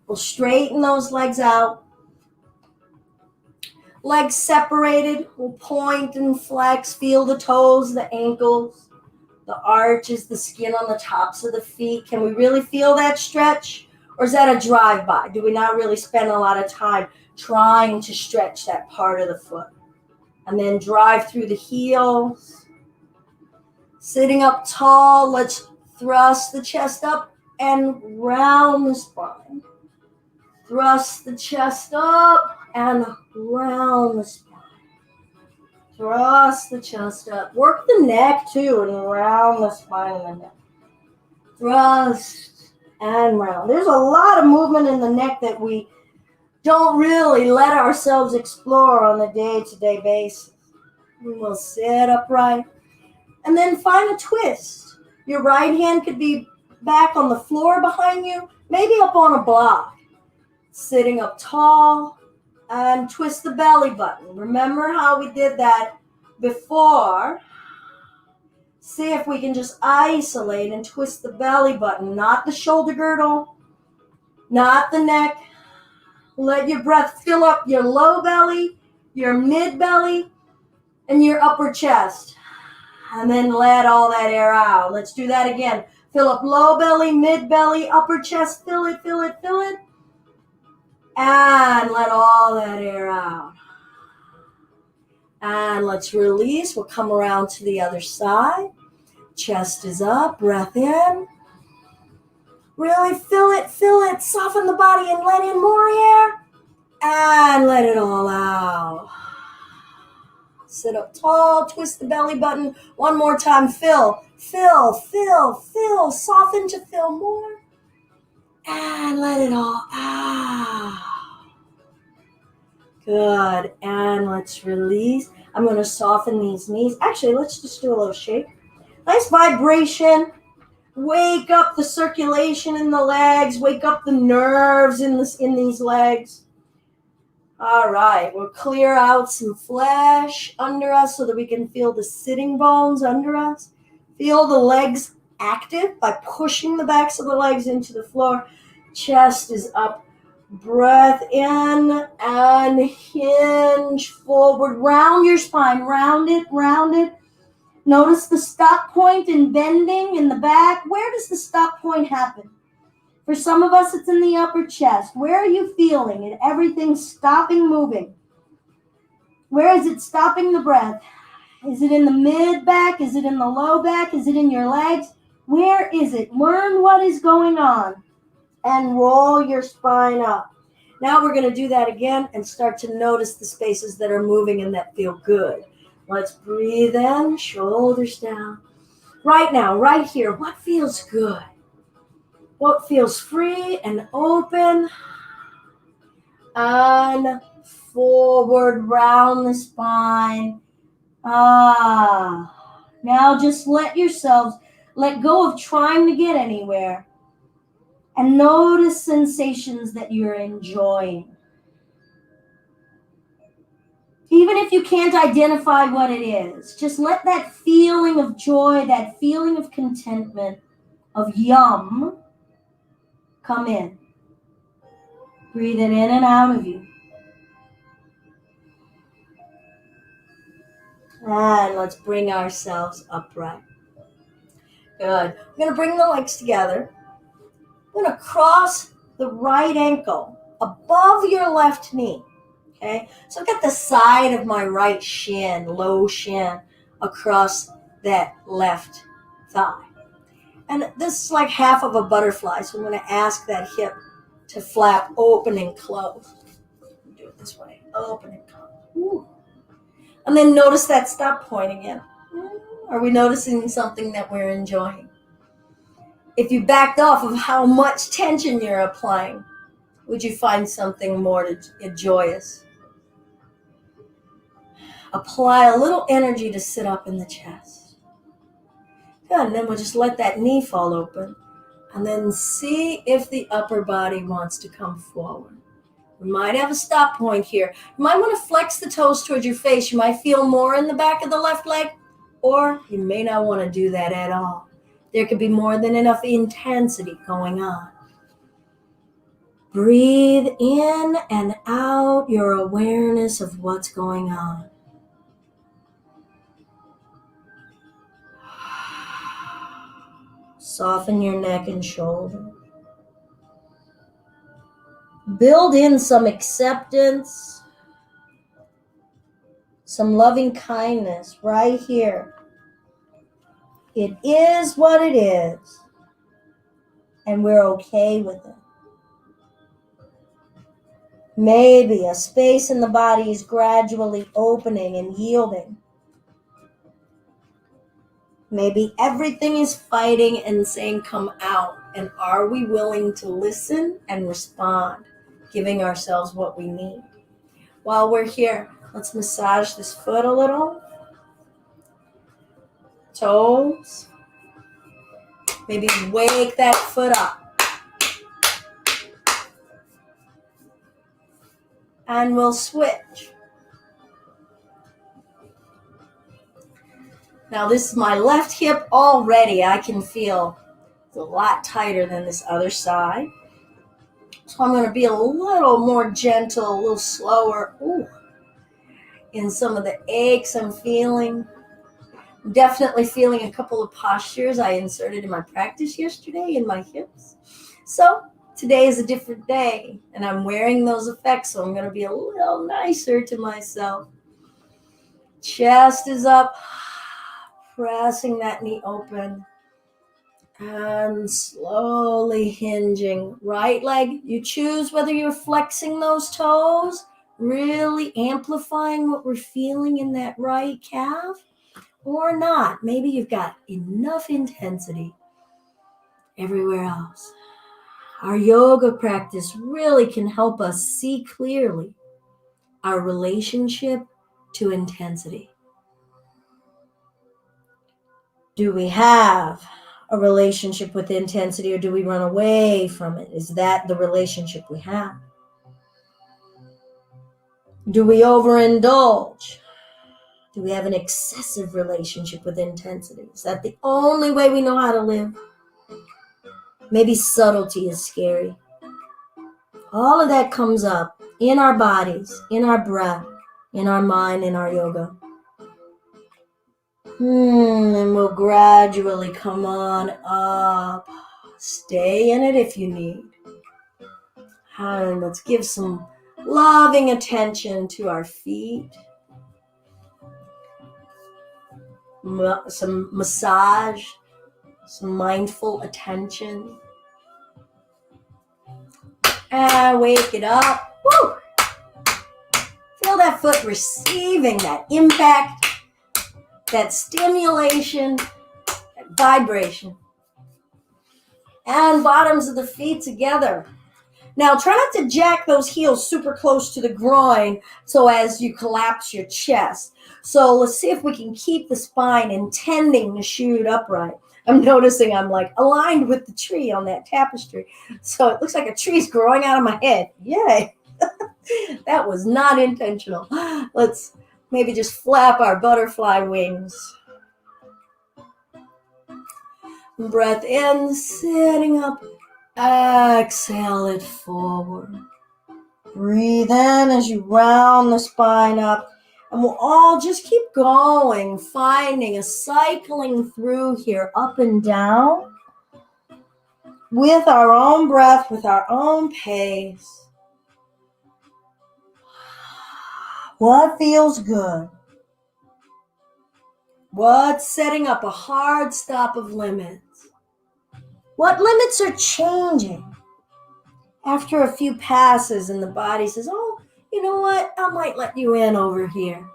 We'll straighten those legs out. Legs separated. We'll point and flex. Feel the toes, the ankles, the arches, the skin on the tops of the feet. Can we really feel that stretch? Or is that a drive-by? Do we not really spend a lot of time trying to stretch that part of the foot? And then drive through the heels. Sitting up tall, let's thrust the chest up and round the spine. Thrust the chest up and round the spine. Thrust the chest up. Work the neck too and round the spine and the neck. Thrust and round. There's a lot of movement in the neck that we don't really let ourselves explore on the day-to-day basis. We will sit upright and then find a twist. Your right hand could be back on the floor behind you, maybe up on a block. Sitting up tall and twist the belly button. Remember how we did that before? See if we can just isolate and twist the belly button, not the shoulder girdle, not the neck. Let your breath fill up your low belly, your mid belly, and your upper chest. And then let all that air out. Let's do that again. Fill up low belly, mid belly, upper chest. Fill it, fill it, fill it. And let all that air out. And let's release. We'll come around to the other side. Chest is up. Breath in. Really fill it, fill it. Soften the body and let in more air. And let it all out. Sit up tall. Twist the belly button. One more time. Fill, fill, fill, fill. Soften to fill more. And let it all out. Good. And let's release. I'm going to soften these knees. Actually, let's just do a little shake. Nice vibration. Wake up the circulation in the legs. Wake up the nerves in these legs. All right. We'll clear out some flesh under us so that we can feel the sitting bones under us. Feel the legs active by pushing the backs of the legs into the floor. Chest is up. Breath in and hinge forward. Round your spine. Round it, round it. Notice the stop point in bending in the back. Where does the stop point happen? For some of us, it's in the upper chest. Where are you feeling it? Everything's stopping moving. Where is it stopping the breath? Is it in the mid back? Is it in the low back? Is it in your legs? Where is it? Learn what is going on and roll your spine up. Now we're going to do that again and start to notice the spaces that are moving and that feel good. Let's breathe in, shoulders down. Right now, right here, what feels good? What feels free and open? And forward, round the spine. Now just let yourselves let go of trying to get anywhere. And notice sensations that you're enjoying. Even if you can't identify what it is, just let that feeling of joy, that feeling of contentment, of yum, come in. Breathe it in and out of you. And let's bring ourselves upright. Good. We're going to bring the legs together. I'm going to cross the right ankle above your left knee. Okay, so I've got the side of my right shin, low shin, across that left thigh. And this is like half of a butterfly, so I'm going to ask that hip to flap open and close. Do it this way, open and close. Ooh. And then notice that stop point again. Are we noticing something that we're enjoying? If you backed off of how much tension you're applying, would you find something more joyous? Apply a little energy to sit up in the chest. Good, and then we'll just let that knee fall open. And then see if the upper body wants to come forward. We might have a stop point here. You might want to flex the toes towards your face. You might feel more in the back of the left leg, or you may not want to do that at all. There could be more than enough intensity going on. Breathe in and out your awareness of what's going on. Soften your neck and shoulders. Build in some acceptance, some loving kindness right here. It is what it is, and we're okay with it. Maybe a space in the body is gradually opening and yielding. Maybe everything is fighting and saying, come out. And are we willing to listen and respond, giving ourselves what we need? While we're here, let's massage this foot a little. Toes. Maybe wake that foot up. And we'll switch. Now this is my left hip already. I can feel it's a lot tighter than this other side. So I'm going to be a little more gentle, a little slower. Ooh. In some of the aches I'm feeling. I'm definitely feeling a couple of postures I inserted in my practice yesterday in my hips. So today is a different day, and I'm wearing those effects, so I'm going to be a little nicer to myself. Chest is up, pressing that knee open, and slowly hinging. Right leg, you choose whether you're flexing those toes, really amplifying what we're feeling in that right calf, or not. Maybe you've got enough intensity everywhere else. Our yoga practice really can help us see clearly our relationship to intensity. Do we have a relationship with intensity, or do we run away from it? Is that the relationship we have? Do we overindulge? Do we have an excessive relationship with intensity? Is that the only way we know how to live? Maybe subtlety is scary. All of that comes up in our bodies, in our breath, in our mind, in our yoga. And we'll gradually come on up. Stay in it if you need. And let's give some loving attention to our feet. Some massage, some mindful attention. And wake it up. Woo! Feel that foot receiving that impact, that stimulation, that vibration. And bottoms of the feet together. Now try not to jack those heels super close to the groin so as you collapse your chest. So let's see if we can keep the spine intending to shoot upright. I'm noticing I'm like aligned with the tree on that tapestry. So it looks like a tree's growing out of my head. Yay. That was not intentional. Let's maybe just flap our butterfly wings. Breath in, sitting up. Exhale it forward. Breathe in as you round the spine up. And we'll all just keep going, finding a cycling through here, up and down, with our own breath, with our own pace. What feels good? What's setting up a hard stop of limits? What limits are changing? After a few passes and the body says, oh, you know what? I might let you in over here.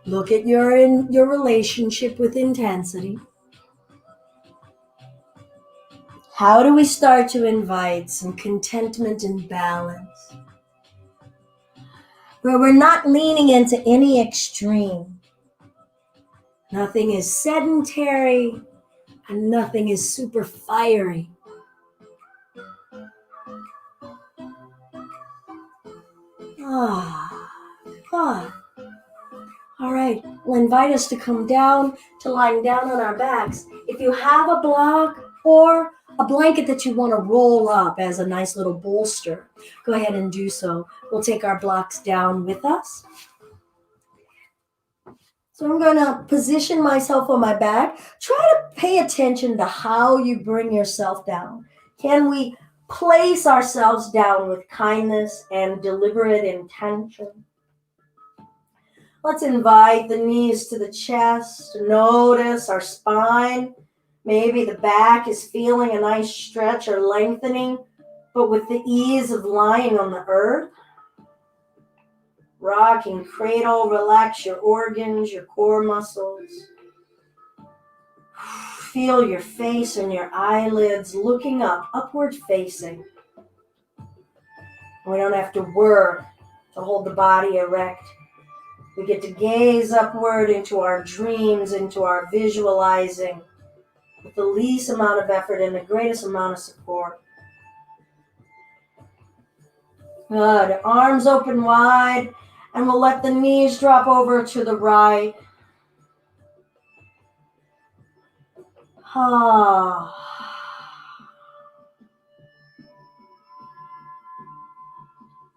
Look at your relationship with intensity. How do we start to invite some contentment and balance? Where we're not leaning into any extreme. Nothing is sedentary and nothing is super fiery. Fun. All right, we'll invite us to come down, to lying down on our backs. If you have a block or a blanket that you want to roll up as a nice little bolster, go ahead and do so. We'll take our blocks down with us. So I'm going to position myself on my back. Try to pay attention to how you bring yourself down. Can we place ourselves down with kindness and deliberate intention? Let's invite the knees to the chest. Notice our spine. Maybe the back is feeling a nice stretch or lengthening, but with the ease of lying on the earth. Rocking cradle, relax your organs, your core muscles. Feel your face and your eyelids looking up, upward facing. We don't have to work to hold the body erect. We get to gaze upward into our dreams, into our visualizing, with the least amount of effort and the greatest amount of support. Good. Arms open wide, and we'll let the knees drop over to the right.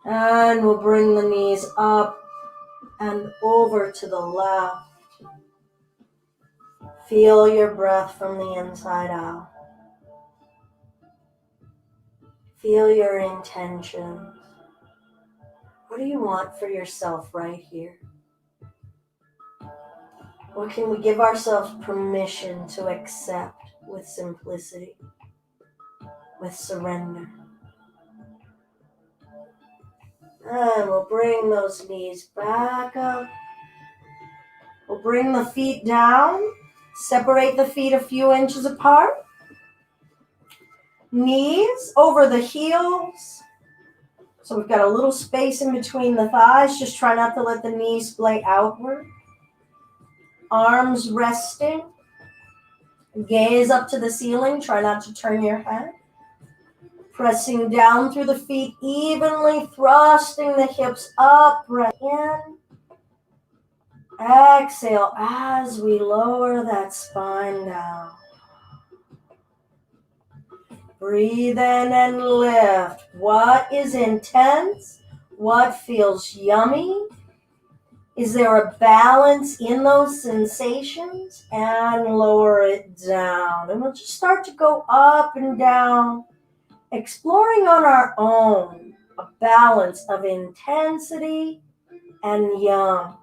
And we'll bring the knees up and over to the left. Feel your breath from the inside out. Feel your intentions. What do you want for yourself right here? What can we give ourselves permission to accept with simplicity, with surrender? And we'll bring those knees back up. We'll bring the feet down. Separate the feet a few inches apart. Knees over the heels. So we've got a little space in between the thighs. Just try not to let the knees splay outward. Arms resting. Gaze up to the ceiling. Try not to turn your head. Pressing down through the feet evenly, thrusting the hips up, right in. Exhale as we lower that spine down. Breathe in and lift. What is intense? What feels yummy? Is there a balance in those sensations? And lower it down. And we'll just start to go up and down, exploring on our own a balance of intensity and yum.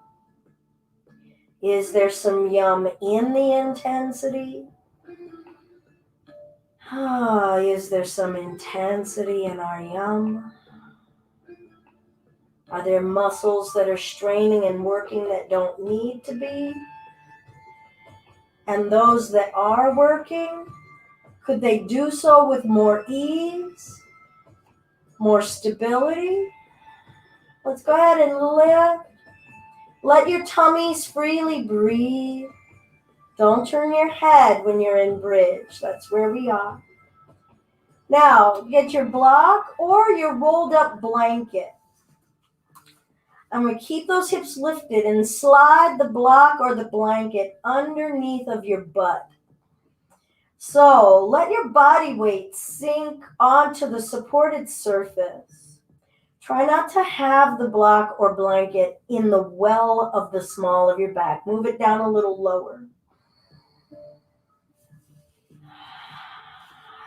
Is there some yum in the intensity? Is there some intensity in our yum? Are there muscles that are straining and working that don't need to be? And those that are working, could they do so with more ease, more stability? Let's go ahead and lift. Let your tummies freely breathe. Don't turn your head when you're in bridge. That's where we are. Now, get your block or your rolled up blanket. I'm going to keep those hips lifted and slide the block or the blanket underneath of your butt. So let your body weight sink onto the supported surface. Try not to have the block or blanket in the well of the small of your back. Move it down a little lower.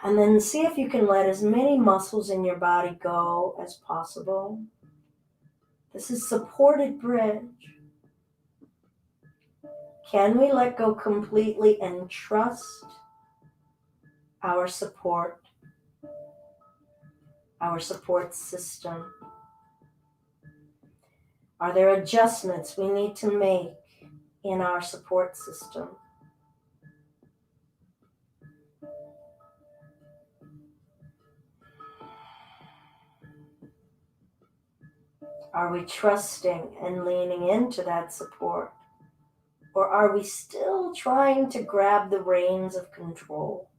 And then see if you can let as many muscles in your body go as possible. This is supported bridge. Can we let go completely and trust our support system? Are there adjustments we need to make in our support system? Are we trusting and leaning into that support? Or are we still trying to grab the reins of control?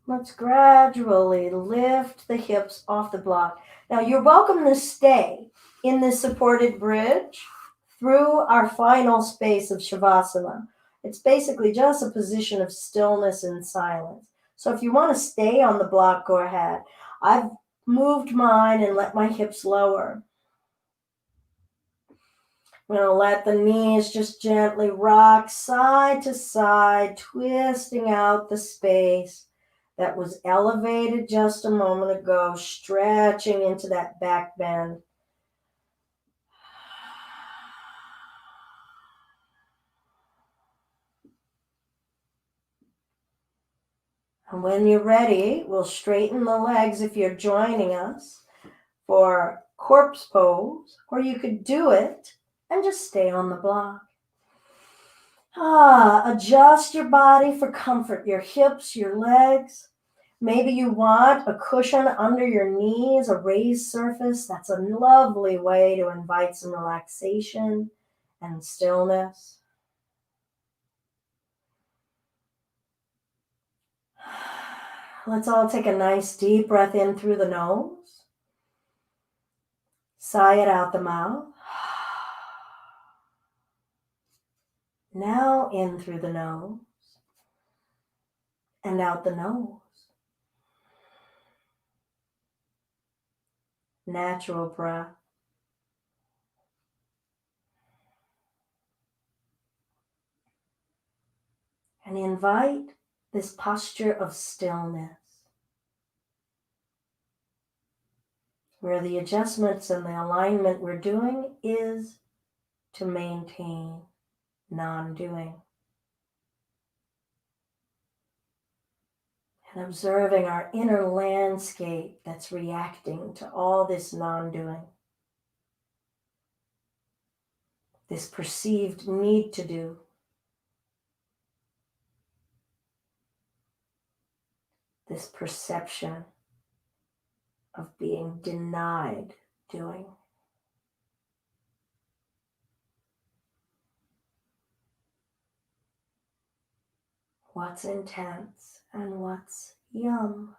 Let's gradually lift the hips off the block. Now you're welcome to stay in this supported bridge through our final space of Shavasana. It's basically just a position of stillness and silence. So if you want to stay on the block, go ahead. I've moved mine and let my hips lower. I'm going to let the knees just gently rock side to side, twisting out the space that was elevated just a moment ago, stretching into that back bend. And when you're ready, we'll straighten the legs if you're joining us for corpse pose, or you could do it and just stay on the block. Adjust your body for comfort, your hips, your legs. Maybe you want a cushion under your knees, a raised surface. That's a lovely way to invite some relaxation and stillness. Let's all take a nice deep breath in through the nose. Sigh it out the mouth. Now in through the nose and out the nose. Natural breath. And invite this posture of stillness, where the adjustments and the alignment we're doing is to maintain non-doing. And observing our inner landscape that's reacting to all this non-doing. This perceived need to do. This perception of being denied doing. What's intense and what's yum.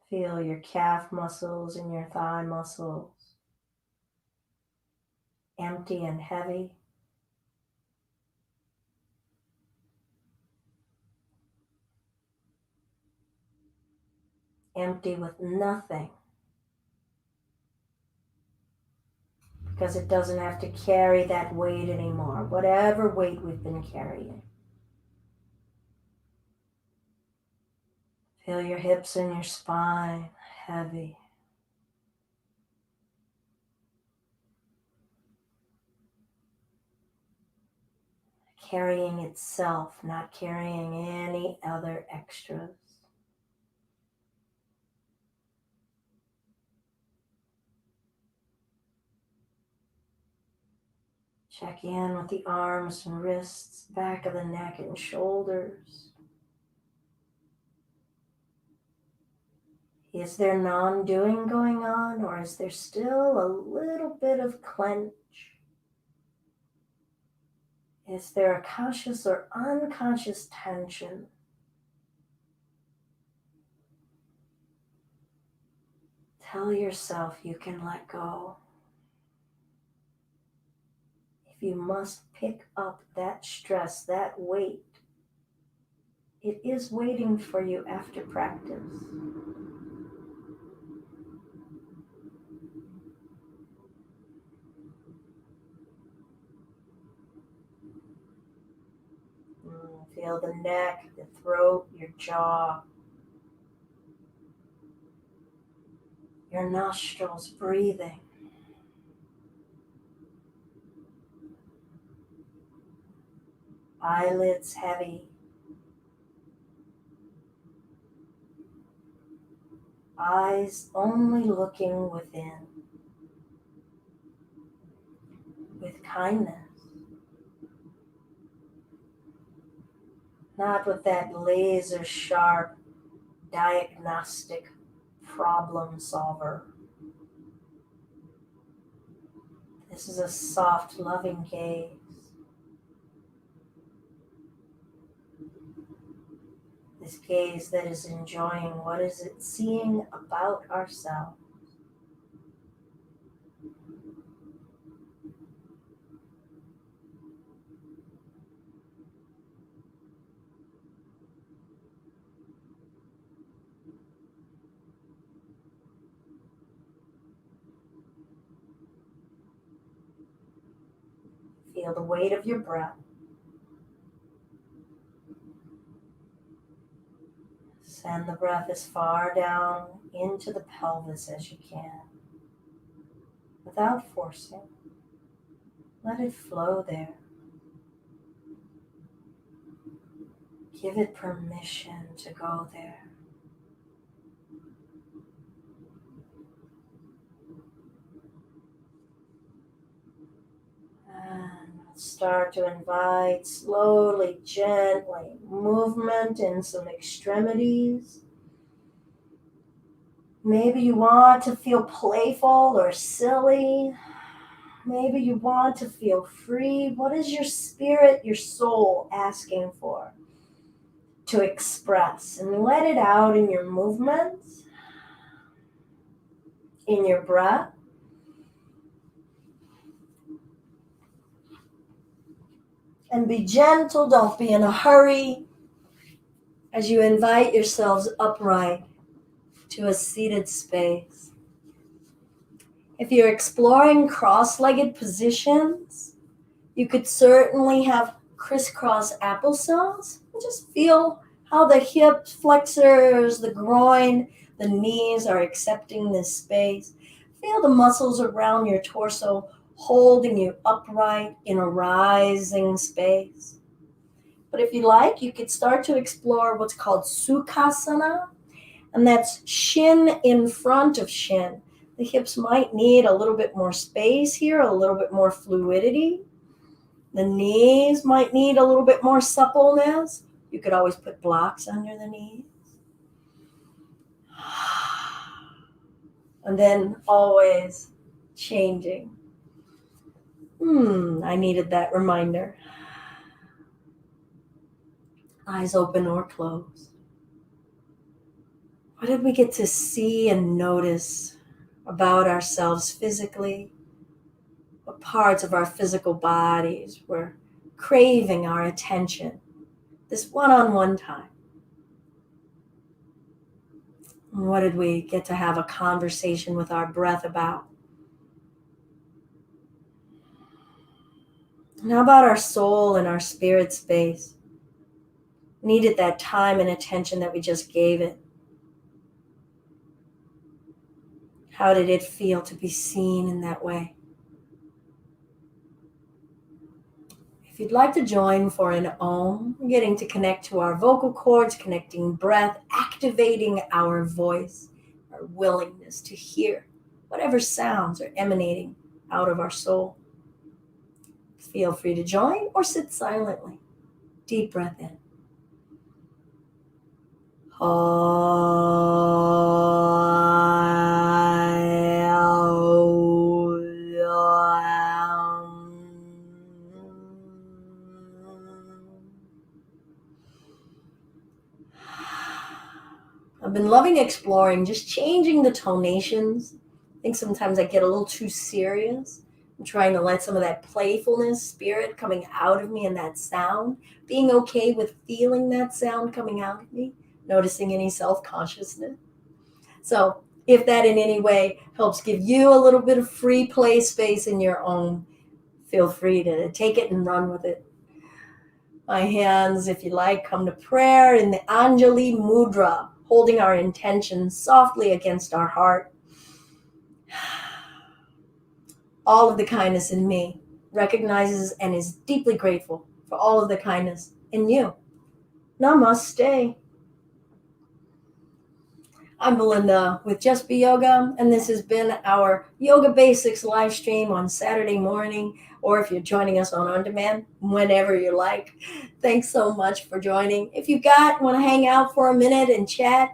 Feel your calf muscles and your thigh muscles empty and heavy. Empty with nothing. Because it doesn't have to carry that weight anymore, whatever weight we've been carrying. Feel your hips and your spine heavy. Carrying itself, not carrying any other extras. Check in with the arms and wrists, back of the neck and shoulders. Is there non-doing going on, or is there still a little bit of clench? Is there a conscious or unconscious tension? Tell yourself you can let go. If you must pick up that stress, that weight, it is waiting for you after practice. Feel the neck, the throat, your jaw. Your nostrils breathing. Eyelids heavy. Eyes only looking within with kindness. Not with that laser sharp diagnostic problem solver. This is a soft, loving gaze. This gaze that is enjoying what is it seeing about ourselves. Feel the weight of your breath. Send the breath as far down into the pelvis as you can, without forcing. Let it flow there. Give it permission to go there. And start to invite slowly, gently, movement in some extremities. Maybe you want to feel playful or silly. Maybe you want to feel free. What is your spirit, your soul asking for to express? And let it out in your movements, in your breath. And be gentle, don't be in a hurry as you invite yourselves upright to a seated space. If you're exploring cross-legged positions, you could certainly have crisscross applesauce. Just feel how the hips, flexors, the groin, the knees are accepting this space. Feel the muscles around your torso holding you upright in a rising space. But if you like, you could start to explore what's called Sukhasana, and that's shin in front of shin. The hips might need a little bit more space here, a little bit more fluidity. The knees might need a little bit more suppleness. You could always put blocks under the knees. And then always changing. I needed that reminder. Eyes open or closed. What did we get to see and notice about ourselves physically? What parts of our physical bodies were craving our attention this one-on-one time? And what did we get to have a conversation with our breath about? And how about our soul and our spirit space? Needed that time and attention that we just gave it. How did it feel to be seen in that way? If you'd like to join for an Om, we're getting to connect to our vocal cords, connecting breath, activating our voice, our willingness to hear whatever sounds are emanating out of our soul. Feel free to join or sit silently. Deep breath in. I've been loving exploring, just changing the tonations. I think sometimes I get a little too serious. I'm trying to let some of that playfulness, spirit coming out of me and that sound, being okay with feeling that sound coming out of me, noticing any self-consciousness. So if that in any way helps give you a little bit of free play space in your own, feel free to take it and run with it. My hands, if you like, come to prayer in the Anjali Mudra, holding our intention softly against our heart. All of the kindness in me recognizes and is deeply grateful for all of the kindness in you. Namaste. I'm Belinda with Just Be Yoga, and this has been our Yoga Basics live stream on Saturday morning, or if you're joining us on demand, whenever you like. Thanks so much for joining. If you want to hang out for a minute and chat,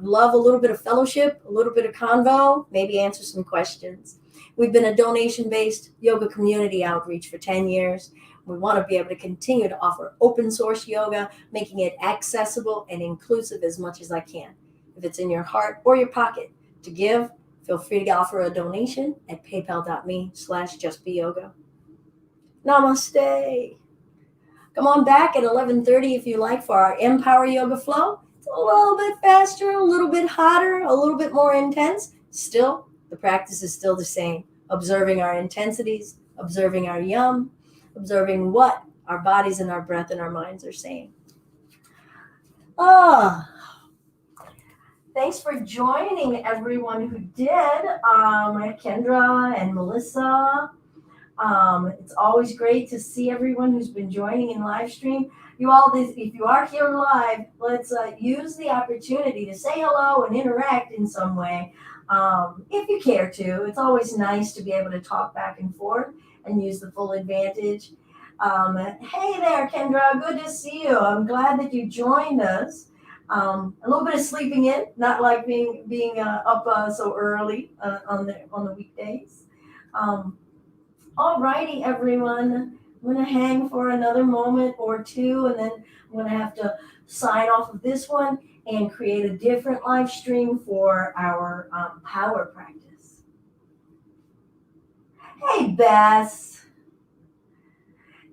love a little bit of fellowship, a little bit of convo, maybe answer some questions. We've been a donation-based yoga community outreach for 10 years. We want to be able to continue to offer open source yoga, making it accessible and inclusive as much as I can. If it's in your heart or your pocket to give, feel free to offer a donation at paypal.me/justbeyoga. Namaste. Come on back at 11:30 if you like for our Empower Yoga Flow. It's a little bit faster, a little bit hotter, a little bit more intense. Still, the practice is still the same. Observing our intensities, observing our yum, observing what our bodies and our breath and our minds are saying. Thanks for joining everyone who did. Kendra and Melissa. It's always great to see everyone who's been joining in live stream. You all, if you are here live, let's use the opportunity to say hello and interact in some way. If you care to, it's always nice to be able to talk back and forth and use the full advantage. Hey there, Kendra, good to see you. I'm glad that you joined us. A little bit of sleeping in, not like being up so early on the weekdays. All righty, everyone. I'm going to hang for another moment or two, and then I'm going to have to sign off of this one and create a different live stream for our power practice. Hey, Bess.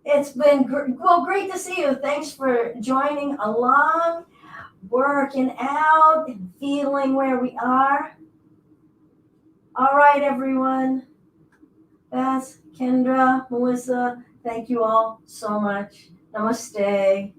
It's been great to see you. Thanks for joining along. Working out and feeling where we are. All right, everyone. Beth, Kendra, Melissa, thank you all so much. Namaste.